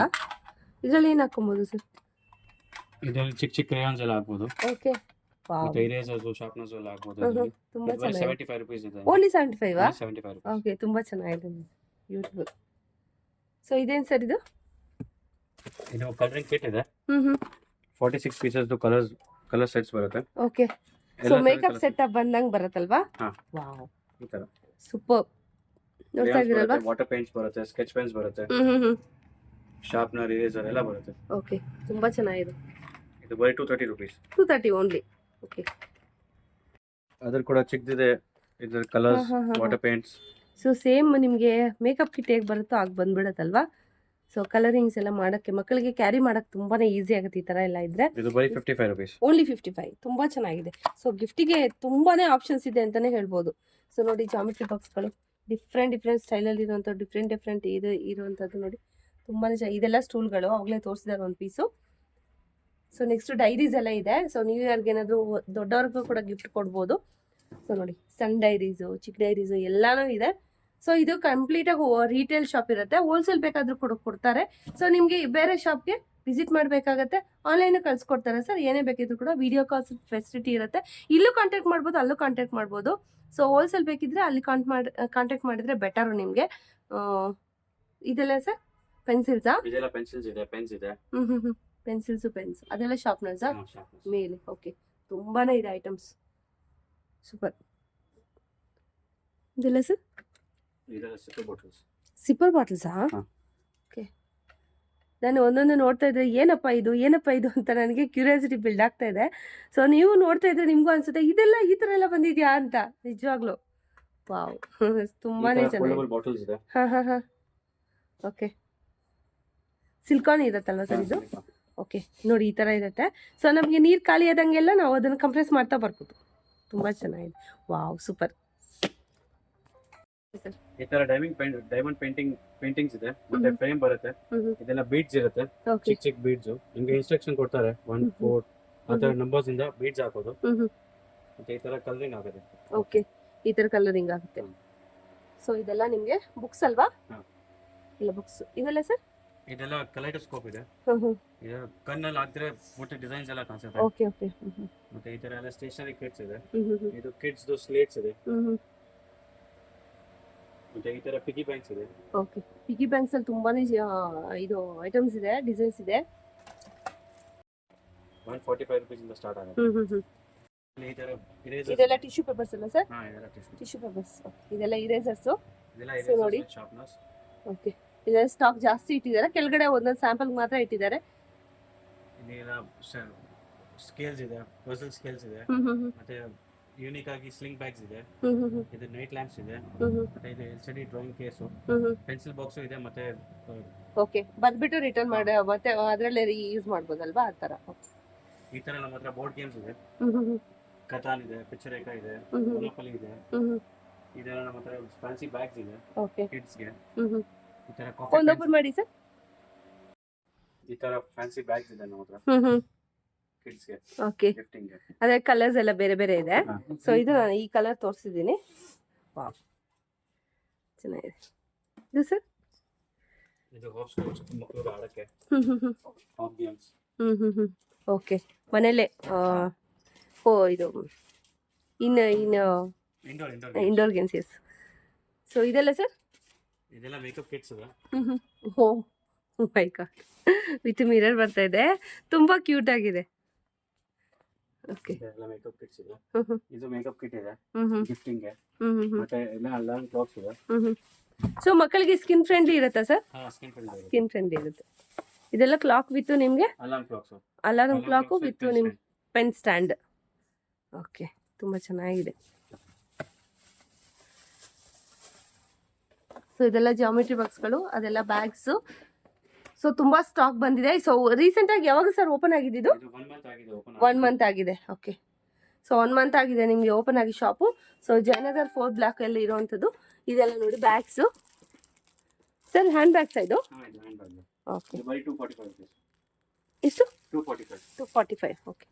A: ಇದರಲ್ಲಿ ಏನು ಹಾಕೊಬೋದು ಸರ್?
B: ಇದರಲ್ಲಿ ಚಿಕ್ಕ ಚಿಕ್ಕ ಕ್ರೇಯಾನ್ಸ್ ಎಲ್ಲ ಹಾಕ್ಬೋದು.
A: ಓಕೆ,
B: ಮತ್ತೆ ಇರೇಸರ್ಸ್, ಶಾರ್ಪ್ನರ್ಸ್ ಎಲ್ಲ ಹಾಕ್ಬೋದು.
A: ತುಂಬಾ ಚೆನ್ನಾಗಿದೆ.
B: 75 rupees ಇದೆ.
A: ಓನ್ಲಿ 75?
B: 75 rupees.
A: ಓಕೆ, ತುಂಬಾ ಚೆನ್ನಾಗಿದೆ, ಬ್ಯೂಟಿಫುಲ್. ಸೊ ಇದೇನು ಸರ್ ಇದು?
B: ಇದು ಕಲರಿಂಗ್ ಕಿಟ್ ಇದೆ. 46 ಪೀಸಸ್ ಕಲರ್ ಸೆಟ್ಸ್ ಬರುತ್ತೆ.
A: ಓಕೆ, ಸೊ ಮೇಕಪ್ ಸೆಟ್ ಬಂದಂಗೆ ಬರುತ್ತಲ್ವಾ? ವಾವ್,
B: ಈ ತರ
A: ಸೂಪರ್. ನೋಡ್ತಾ ಇದ್ದೀರಲ್ವಾ?
B: ವಾಟರ್ ಪೇಂಟ್ಸ್ ಬರುತ್ತೆ, ಸ್ಕೆಚ್ ಪೆನ್ಸ್ ಬರುತ್ತೆ, ಶಾರ್ಪ್ನರ್, ಇರೇಸರ್ ಎಲ್ಲ ಬರುತ್ತೆ.
A: ಓಕೆ, ತುಂಬಾ ಚೆನ್ನಾಗಿದೆ.
B: ಇದು ಬರೀ 230 rupees.
A: 230 ಓನ್ಲಿ. ಓಕೆ,
B: ಅದ್ರ ಕೂಡ ಚಿಕ್ಕದಿದೆ. ಇದ್ರ colours, water paints.
A: So same ನಿಮಗೆ ಮೇಕಪ್ ಕಿಟ್ ಹೇಗೆ ಬರುತ್ತೋ ಆಗ ಬಂದ್ಬಿಡುತ್ತಲ್ವಾ? ಸೊ ಕಲರಿಂಗ್ಸ್ ಎಲ್ಲ ಮಾಡೋಕ್ಕೆ ಮಕ್ಕಳಿಗೆ ಕ್ಯಾರಿ ಮಾಡೋಕ್ಕೆ ತುಂಬಾ ಈಸಿ ಆಗುತ್ತೆ ಈ ಥರ ಎಲ್ಲ ಇದ್ದರೆ.
B: ಇದು ಬರೀ 55 rupees.
A: ಓನ್ಲಿ 55. ತುಂಬ ಚೆನ್ನಾಗಿದೆ. ಸೊ ಗಿಫ್ಟಿಗೆ ತುಂಬಾ ಆಪ್ಷನ್ಸ್ ಇದೆ ಅಂತಲೇ ಹೇಳ್ಬೋದು. ಸೊ ನೋಡಿ, ಜಾಮಿಟ್ರಿ ಬಾಕ್ಸ್ಗಳು ಡಿಫ್ರೆಂಟ್ ಸ್ಟೈಲಲ್ಲಿ ಇರುವಂಥ ಡಿಫ್ರೆಂಟ್ ಇದು ಇರುವಂಥದ್ದು ನೋಡಿ, ತುಂಬಾ ಇದೆಲ್ಲ ಸ್ಟೂಲ್ಗಳು ಆಗಲೇ ತೋರಿಸಿದ್ದಾರೆ ಒಂದು ಪೀಸು. ಸೊ ನೆಕ್ಸ್ಟ್ ಡೈರೀಸ್ ಎಲ್ಲ ಇದೆ. ಸೊ ನ್ಯೂ ಇಯರ್ಗೆ ಏನಾದರೂ ದೊಡ್ಡವ್ರಿಗೂ ಕೂಡ ಗಿಫ್ಟ್ ಕೊಡ್ಬೋದು. ಸೊ ನೋಡಿ, ಸಣ್ಣ ಡೈರೀಸು, ಚಿಕ್ಕ ಡೈರೀಸು ಎಲ್ಲನೂ ಇದೆ. ಸೊ ಇದು ಕಂಪ್ಲೀಟಾಗಿ ರೀಟೇಲ್ ಶಾಪ್ ಇರುತ್ತೆ, ಹೋಲ್ಸೇಲ್ ಬೇಕಾದರೂ ಕೂಡ ಕೊಡ್ತಾರೆ. ಸೊ ನಿಮಗೆ ಬೇರೆ ಶಾಪ್ಗೆ ವಿಸಿಟ್ ಮಾಡಬೇಕಾಗತ್ತೆ, ಆನ್ಲೈನ್ ಕಳ್ಸಿಕೊಡ್ತಾರೆ ಸರ್. ಏನೇ ಬೇಕಿದ್ರು ಕೂಡ ವಿಡಿಯೋ ಕಾಲ್ಸ್ ಫೆಸಿಲಿಟಿ ಇರುತ್ತೆ. ಇಲ್ಲೂ ಕಾಂಟ್ಯಾಕ್ಟ್ ಮಾಡ್ಬೋದು, ಅಲ್ಲೂ ಕಾಂಟ್ಯಾಕ್ಟ್ ಮಾಡ್ಬೋದು. ಸೊ ಹೋಲ್ಸೇಲ್ ಬೇಕಿದ್ರೆ ಅಲ್ಲಿ ಕಾಂಟ್ಯಾಕ್ಟ್ ಮಾಡಿದ್ರೆ ಬೆಟರು ನಿಮಗೆ. ಇದೆಲ್ಲ ಸರ್ ಪೆನ್ಸಿಲ್ಸಾ?
B: ಇದೆಲ್ಲ ಪೆನ್ಸಿಲ್ಸ್ ಇದೆ, ಪೆನ್ಸ್ ಇದೆ.
A: ಪೆನ್ಸಿಲ್ಸು, ಪೆನ್ಸ್ ಅದೆಲ್ಲ ಶಾರ್ಪ್ನರ್ಸಾ ಮೇಲೆ? ಓಕೆ, ತುಂಬಾ ಇದೆ ಐಟಮ್ಸ್, ಸೂಪರ್. ಇದೆಲ್ಲ ಸರ್?
B: ಇದೆಲ್ಲ ಸಿಪ್ಪರ್ ಬಾಟಲ್ಸ್.
A: ಸಿಪ್ಪರ್ ಬಾಟಲ್ಸಾ? ಓಕೆ, ನಾನು ಒಂದೊಂದು ನೋಡ್ತಾ ಇದ್ರೆ ಏನಪ್ಪ ಇದು ಅಂತ ನನಗೆ ಕ್ಯೂರಿಯಾಸಿಟಿ ಬಿಲ್ಡ್ ಆಗ್ತಾ ಇದೆ. ಸೊ ನೀವು ನೋಡ್ತಾ ಇದ್ರೆ ನಿಮಗೂ ಅನ್ಸುತ್ತೆ ಇದೆಲ್ಲ ಈ ಥರ ಎಲ್ಲ ಬಂದಿದ್ಯಾ ಅಂತ. ನಿಜವಾಗ್ಲೂ ವಾವ್ ತುಂಬಾನೇ ಚೆನ್ನಾಗಿ.
B: ಬಾಟಲ್ಸ್ ಇದೆ.
A: ಹಾಂ ಓಕೆ, ಸಿಲ್ಕಾನ್ ಇರುತ್ತಲ್ವ ಸರ್ ಇದು? ಓಕೆ ನೋಡಿ ಈ ಥರ ಇರುತ್ತೆ. ಸೊ ನಮಗೆ ನೀರು ಖಾಲಿ ಆದಂಗೆಲ್ಲ ನಾವು ಅದನ್ನು ಕಂಪ್ರೆಸ್ ಮಾಡ್ತಾ ಬರ್ಬೋದು. ತುಂಬ ಚೆನ್ನಾಗಿದೆ. Wow super sir.
B: ಈ ತರ ಡೈಮಂಡ್ ಪೇಂಟಿಂಗ್ಸ್ ಇದೆ, ಮತ್ತೆ ಫ್ರೇಮ್ ಬರುತ್ತೆ. ಇದೆಲ್ಲ ಬೀಡ್ಸ್ ಇರುತ್ತೆ,
A: ಓಕೆ
B: ಚಿಕ್ಕ ಬೀಡ್ಸ್. ನಿಮ್ಗೆ ಇನ್ಸ್ಟ್ರಕ್ಷನ್ ಕೊಡ್ತಾರೆ 1 4 ಆ ತರ ನಂಬರ್ಸ್ ಇಂದ ಬೀಡ್ಸ್ ಹಾಕೋದು. ಮತ್ತೆ ಈ ತರ ಕಲರಿಂಗ್ ಆಗುತ್ತೆ.
A: ಓಕೆ ಈ ಥರ ಕಲರಿಂಗ್ ಆಗುತ್ತೆ. ಸೊ ಇದೆಲ್ಲ ನಿಮಗೆ ಬುಕ್ಸ್ ಅಲ್ವಾ? ಇಲ್ಲ ಬುಕ್ಸ್ ಇವೆಲ್ಲ ಸರ್?
B: ಇದೆಲ್ಲ ಕಲೈಡೋಸ್ಕೋಪ್ ಇದೆ. ಇದು ಕಣ್ಣಲ್ಲಿ ಹಾಕಿದ್ರೆ ಮತ್ತೆ ಡಿಸೈನ್ಸ್ ಎಲ್ಲ ಕಾಣಿಸುತ್ತೆ.
A: ಓಕೆ ಓಕೆ
B: ಮತ್ತೆ ಈ ತರ ಎಲ್ಲ ಸ್ಟೇಷನರಿ ಕಿಟ್ಸ್ ಇದೆ. ಇದು ಕಿಡ್ಸ್ ಸ್ಲೇಟ್ಸ್ ಇದೆ. ಮತ್ತೆ ಈ ತರ ಪಿಗಿ ಬ್ಯಾಂಕ್ಸ್ ಇದೆ.
A: ಓಕೆ ಪಿಗಿ ಬ್ಯಾಂಕ್ಸ್ ಅಲ್ಲಿ ತುಂಬಾನೇ ಇದು ಐಟಮ್ಸ್ ಇದೆ, ಡಿಸೈನ್ಸ್ ಇದೆ.
B: 145 ರೂಪೀಸ್ ಇಂದ ಸ್ಟಾರ್ಟ್ ಆಗುತ್ತೆ. ಈ ತರ
A: ಇದೆಲ್ಲ ಟಿಶ್ಯೂ ಪೇಪರ್ಸ್ ಅಲ್ಲ ಸರ್?
B: ಹಾ, ಇದೆಲ್ಲ
A: ಟಿಶ್ಯೂ ಪೇಪರ್ಸ್. ಇದೆಲ್ಲ ಇರೇಸರ್ಸ್.
B: ಇದೆಲ್ಲ
A: ನೋಡಿ
B: ಶಾರ್ಪ್ನರ್ಸ್.
A: ಓಕೆ ಇದೆಲ್ಲ ಸ್ಟಾಕ್ ಜಾಸ್ತಿ ಇಟ್ಟಿದ್ದಾರೆ, ಕೆಳಗಡೆ ಒಂದೊಂದು ಸ್ಯಾಂಪಲ್ ಮಾತ್ರ ಇಟ್ಟಿದ್ದಾರೆ.
B: ಇದೆಲ್ಲ ಸ್ಕೇಲ್ಸ್ ಇದೆ, ಪಜಲ್ ಸ್ಕೇಲ್ಸ್ ಇದೆ. ಮತ್ತೆ ಯೂನಿಕ್ ಆಗಿ ಸ್ಲಿಂಗ್ ಬ್ಯಾಗ್ಸ್ ಇದೆ. ಇದು ನೈಟ್ ಲ್ಯಾಂಪ್ಸ್ ಇದೆ. ಮತ್ತೆ ಇದು LCD drawing case, pencil box ಇದೆ. ಮತ್ತೆ
A: ಓಕೆ ಬಂದ್ಬಿಟ್ಟು ರಿಟರ್ನ್ ಮಾಡಿ ಮತ್ತೆ ಅದರಲ್ಲೇ ಯೂಸ್ ಮಾಡ್ಬೋದಲ್ವಾ ಆ ತರ.
B: ಈ ತರ ನಮ್ಮ ಹತ್ರ ಬೋರ್ಡ್ ಗೇಮ್ಸ್ ಇದೆ. ಕತಾನ್ ಇದೆ, ಪಿಕ್ಚರ್ ರೇಖಾ ಇದೆ, ಮೊನೋಪಲಿ ಇದೆ. ಇದೆಲ್ಲ ನಮ್ಮ ಹತ್ರ ಫ್ಯಾನ್ಸಿ ಬ್ಯಾಗ್ಸ್ ಇದೆ ಕಿಡ್ಸ್ ಗೆ. ಈ ತರ
A: ಒಂದು ಓಪನ್ ಮಾಡಿ ಸರ್.
B: ಈ ತರ ಫ್ಯಾನ್ಸಿ ಬ್ಯಾಗ್ಸ್ ಇದೆ ನಮ್ಮ ಹತ್ರ ಕಿಡ್ಸ್ ಗೆ.
A: ಓಕೆ
B: ಗಿಫ್ಟಿಂಗ್ ಗೆ.
A: ಅದೇ ಕಲರ್ಸ್ ಎಲ್ಲ ಬೇರೆ ಬೇರೆ ಇದೆ. ಸೊ ಇದು ನಾನು ಈ ಕಲರ್ ತೋರಿಸಿದ್ದೀನಿ. ವಾವ್ ಚೆನ್ನಾಗಿದೆ. ಇದು ಸರ್?
B: ಇದು ಹಾಪ್ಸ್ಕಾಚ್ ಮಕ್ಕಳು ಆಡಕ್ಕೆ. ಹಾಪ್ ಗೇಮ್ಸ್.
A: ಓಕೆ ಮನೇಲೆ ಇದು ಇಂಡೋರ್ ಗೇಮ್ಸ್. ಎಸ್. ಸೊ ಇದೆಲ್ಲ ಸರ್?
B: ಇದೆಲ್ಲ ಮೇಕಪ್ ಕಿಟ್ಸ್ ಇದೆ.
A: ಓ ಮೈ ಗಾಡ್, ವಿತ್ ಮಿರರ್ ಬರ್ತಾ ಇದೆ, ತುಂಬಾ ಕ್ಯೂಟ್ ಆಗಿದೆ. ಓಕೆ
B: ಇದೆಲ್ಲ ಮೇಕಪ್ ಕಿಟ್ಸ್ ಇದೆ. ಇದು ಮೇಕಪ್ ಕಿಟ್ ಇದೆ ಗಿಫ್ಟಿಂಗ್ ಗೆ. ಮತ್ತೆ ಎಲ್ಲ ಅಲಾರ್ಮ್ ಕ್ಲಾಕ್ಸ್ ಇದೆ.
A: ಸೊ ಮಕ್ಕಳಿಗೆ ಸ್ಕಿನ್ ಫ್ರೆಂಡ್ಲಿ ಇರುತ್ತಾ ಸರ್?
B: ಹಾ,
A: ಸ್ಕಿನ್ ಫ್ರೆಂಡ್ಲಿ ಇರುತ್ತೆ. ಇದೆಲ್ಲ ಕ್ಲಾಕ್ ವಿತ್ ನಿಮಗೆ ಅಲಾರ್ಮ್ ಕ್ಲಾಕ್ ವಿತ್ ನಿಮ್ ಪೆನ್ ಸ್ಟ್ಯಾಂಡ್. ಓಕೆ ತುಂಬಾ ಚೆನ್ನಾಗಿದೆ. ಸೊ ಇದೆಲ್ಲ ಜಾಮಿಟ್ರಿ ಬಾಕ್ಸ್ಗಳು, ಅದೆಲ್ಲ ಬ್ಯಾಗ್ಸ್. ಸೊ ತುಂಬಾ ಸ್ಟಾಕ್ ಬಂದಿದೆ. ಸೊ ರೀಸೆಂಟ್ ಆಗಿ ಯಾವಾಗ ಸರ್ ಓಪನ್ ಆಗಿದ್ದು? 1 ಮಂತ್ ಆಗಿದೆ. ಓಕೆ ಸೊ 1 ಮಂತ್ ಆಗಿದೆ ನಿಮಗೆ ಓಪನ್ ಆಗಿ shop. So Jayanagar 4th block ಅಲ್ಲಿ ಇರುವಂತದ್ದು. ಇದೆಲ್ಲ ನೋಡಿ ಬ್ಯಾಗ್ಸ್ ಸರ್, ಹ್ಯಾಂಡ್ ಬ್ಯಾಗ್ಸ್ ಇದು. ಓಕೆ ಎಷ್ಟು? 245. ಓಕೆ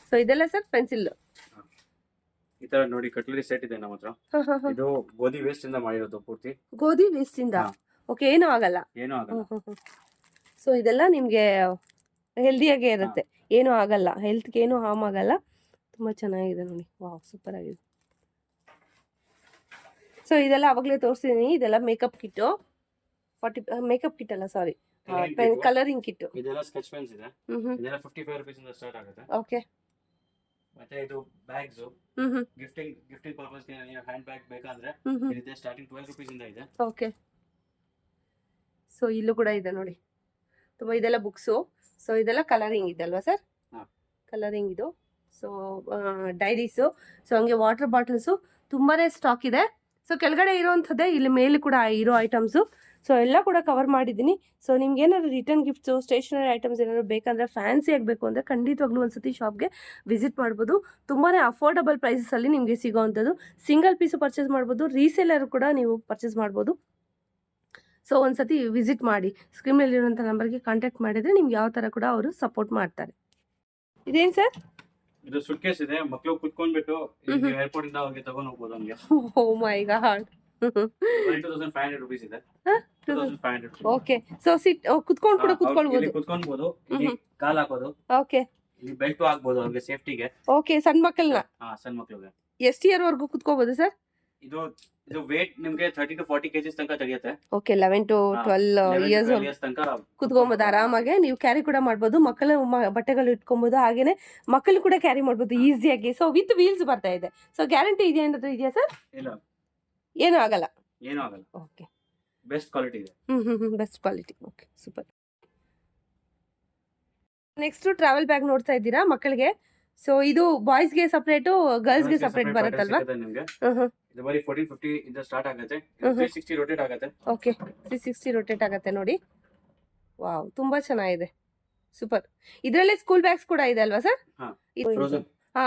A: ಸೊ ಇದೆಲ್ಲ ಸರ್ ಪೆನ್ಸಿಲ್.
B: ಈ ತರ ನೋಡಿ ಕಟ್ಲರಿ ಸೆಟ್ ಇದೆ ನಮ್ಮ ಹತ್ರ. ಇದು ಗೋಧಿ ವೇಸ್ಟ್ ಇಂದ ಮಾಡಿರೋದು ಪೂರ್ತಿ.
A: ಗೋಧಿ ವೇಸ್ಟ್ ಇಂದ? ಓಕೆ ಏನೂ ಆಗಲ್ಲ. ಸೊ ಇದೆಲ್ಲ ನಿಮಗೆ ಹೆಲ್ದಿಯಾಗೇ ಇರುತ್ತೆ, ಏನೂ ಆಗಲ್ಲ, ಹೆಲ್ತ್ಗೆ ಏನೂ ಹಾರ್ಮ್ ಆಗಲ್ಲ. ತುಂಬ ಚೆನ್ನಾಗಿದೆ ನೋಡಿ. ವಾವ್ ಸೂಪರ್ ಆಗಿದೆ. ಸೊ ಇದೆಲ್ಲ ಅವಾಗಲೇ ತೋರಿಸಿದ್ದೀನಿ. ಇದೆಲ್ಲ ಮೇಕಪ್ ಕಿಟ್ಟು. ಮೇಕಪ್ ಕಿಟ್ ಅಲ್ಲ, ಸಾರಿ, ಕಲರಿಂಗ್ ಕಿಟ್.
B: ಇದೆಲ್ಲ ಸ್ಕೆಚ್ ಪೆನ್ಸ್ ಇದೆ. ಇದೆಲ್ಲ 55 ರೂಪೀಸ್ ಇಂದ ಸ್ಟಾರ್ಟ್ ಆಗುತ್ತೆ.
A: ಓಕೆ
B: ಮತ್ತೆ ಇದು ಬ್ಯಾಗ್ಸ್ ಗಿಫ್ಟಿಂಗ್ ಪರ್ಪಸ್ ಗೆ ನೀವು ಹ್ಯಾಂಡ್ ಬ್ಯಾಗ್ ಬೇಕಂದ್ರೆ ಇದೆ. ಸ್ಟಾರ್ಟಿಂಗ್ 12 ರೂಪೀಸ್ ಇಂದ ಇದೆ.
A: ಓಕೆ ಸೊ ಇಲ್ಲೂ ಕೂಡ ಇದೆ ನೋಡಿ ತುಂಬ. ಇದೆಲ್ಲ ಬುಕ್ಸು. ಸೊ ಇದೆಲ್ಲ ಕಲರಿಂಗ್ ಇದೆ ಅಲ್ವಾ ಸರ್? ಕಲರಿಂಗ್ ಇದು. ಸೊ ಡೈರೀಸು, ಸೊ ಹಂಗೆ ವಾಟರ್ ಬಾಟಲ್ಸು ತುಂಬಾ ಸ್ಟಾಕ್ ಇದೆ. ಸೊ ಕೆಳಗಡೆ ಇರೋವಂಥದ್ದೇ ಇಲ್ಲಿ ಮೇಲೆ ಕೂಡ ಇರೋ ಐಟಮ್ಸು. ಸೊ ಎಲ್ಲ ಕೂಡ ಕವರ್ ಮಾಡಿದ್ದೀನಿ. ಸೊ ನಿಮ್ಗೆ ಏನಾದ್ರು ರಿಟರ್ನ್ ಗಿಫ್ಟ್ಸು, ಸ್ಟೇಷನರಿ ಐಟಮ್ಸ್ ಏನಾದ್ರು ಬೇಕಂದರೆ, ಫ್ಯಾನ್ಸಿ ಆಗಬೇಕು ಅಂದರೆ ಖಂಡಿತವಾಗ್ಲೂ ಒಂದ್ಸತಿ ಶಾಪ್ಗೆ ವಿಸಿಟ್ ಮಾಡ್ಬೋದು. ತುಂಬಾ ಅಫೋರ್ಡಬಲ್ ಪ್ರೈಸಸಲ್ಲಿ ನಿಮಗೆ ಸಿಗೋವಂಥದ್ದು. ಸಿಂಗಲ್ ಪೀಸು ಪರ್ಚೇಸ್ ಮಾಡ್ಬೋದು, ರೀಸೇಲರ್ ಕೂಡ ನೀವು ಪರ್ಚೇಸ್ ಮಾಡ್ಬೋದು. ಸೊ ಒಂದ್ಸತಿ ವಿಸಿಟ್ ಮಾಡಿ. ಸ್ಕ್ರೀನ್ ಮೇಲೆ ಇರುವಂಥ ನಂಬರ್ಗೆ ಕಾಂಟ್ಯಾಕ್ಟ್ ಮಾಡಿದರೆ ನಿಮ್ಗೆ ಯಾವ ಥರ ಕೂಡ ಅವರು ಸಪೋರ್ಟ್ ಮಾಡ್ತಾರೆ. ಇದೇನು ಸರ್?
B: ಇದು ಸುಟ್ಕೇಸ್ ಇದೆ. ಮಕ್ಕಳು ಕುತ್ಕೊಂಡ್ಬಿಟ್ಟು ಏರ್ಪೋರ್ಟ್ ಇಂದ ಅವ್ರಿಗೆ ತಗೊಂಡು ಹೋಗ್ಬೋದು. ನಮಗೆ
A: ಓ ಮೈ ಗಾಡ್
B: 2500 ರೂಪೀಸ್ ಇದೆ. 2500.
A: ಓಕೆ ಸೊ ಸಿಟ್ ಕುತ್ಕೊಂಡು ಕೂಡ ಕುತ್ಕೊಳ್ಬೋದು.
B: ಕುತ್ಕೊಳ್ಬೋದು. ಇಲ್ಲಿ ಕಾಲ್ ಹಾಕೋದು.
A: ಓಕೆ
B: ಇಲ್ಲಿ ಬೆಲ್ಟ್ ಹಾಕ್ಬೋದು ಅವ್ರಿಗೆ ಸೇಫ್ಟಿಗೆ.
A: ಓಕೆ ಸಣ್ಣ ಮಕ್ಕಳನ್ನ?
B: ಸಣ್ಣ ಮಕ್ಕಳಿಗೆ.
A: ಎಷ್ಟು ಇಯರ್ ವರೆಗೂ ಕುತ್ಕೋಬಹುದು ಸರ್?
B: ಇದು ವೇಟ್ ನಿಮ್ಗೆ 30 to 40 kg ತನಕ ತಡೆಯುತ್ತೆ.
A: ಓಕೆ 11 to 12 ಇಯರ್ಸ್
B: ತನಕ
A: ಕುತ್ಕೊಬಹುದು ಆರಾಮಾಗಿ. ನೀವು ಕ್ಯಾರಿ ಕೂಡ ಮಾಡ್ಬೋದು. ಮಕ್ಕಳ ಬಟ್ಟೆಗಳು ಇಟ್ಕೊಬಹುದು, ಹಾಗೇನೆ ಮಕ್ಕಳು ಕೂಡ ಕ್ಯಾರಿ ಮಾಡ್ಬೋದು ಈಸಿಯಾಗಿ. ಸೊ ವಿತ್ ವೀಲ್ಸ್ ಬರ್ತಾ ಇದೆ. ಸೊ ಗ್ಯಾರಂಟಿ ಇದೆ ಏನಾದ್ರು ಇದೆಯಾ ಸರ್?
B: ಇಲ್ಲ,
A: ಏನೂ ಆಗಲ್ಲ.
B: ಏನೂ ಆಗಲ್ಲ.
A: ಓಕೆ
B: ಬೆಸ್ಟ್ ಕ್ವಾಲಿಟಿ ಇದೆ.
A: Best quality. Okay super. Next travel bag ನೋಡ್ತಾ ಇದ್ದೀರಾ ಮಕ್ಕಳಿಗೆ. ಸೊ ಇದು ಬಾಯ್ಸ್ಗೆ ಸಪ್ರೇಟು ಗರ್ಲ್ಸ್ಗೆ ಸಪ್ರೇಟ್ ಬರುತ್ತಲ್ವಾ?
B: ನಿಮ್ಗೆ
A: ಹ್ಮ್.
B: ಇದು ಬರೀ 1450 ಇಂದ ಸ್ಟಾರ್ಟ್ ಆಗುತ್ತೆ. 360 ರೊಟೇಟ್ ಆಗುತ್ತೆ.
A: ಓಕೆ 360 ರೊಟೇಟ್ ಆಗುತ್ತೆ ನೋಡಿ. ವಾವ್, ತುಂಬಾ ಚೆನ್ನಾಗಿದೆ, ಸೂಪರ್. ಇದರಲ್ಲೇ ಸ್ಕೂಲ್ ಬ್ಯಾಗ್ಸ್ ಕೂಡ ಇದೆ ಅಲ್ವಾ ಸರ್?
B: Frozen.
A: ಹಾ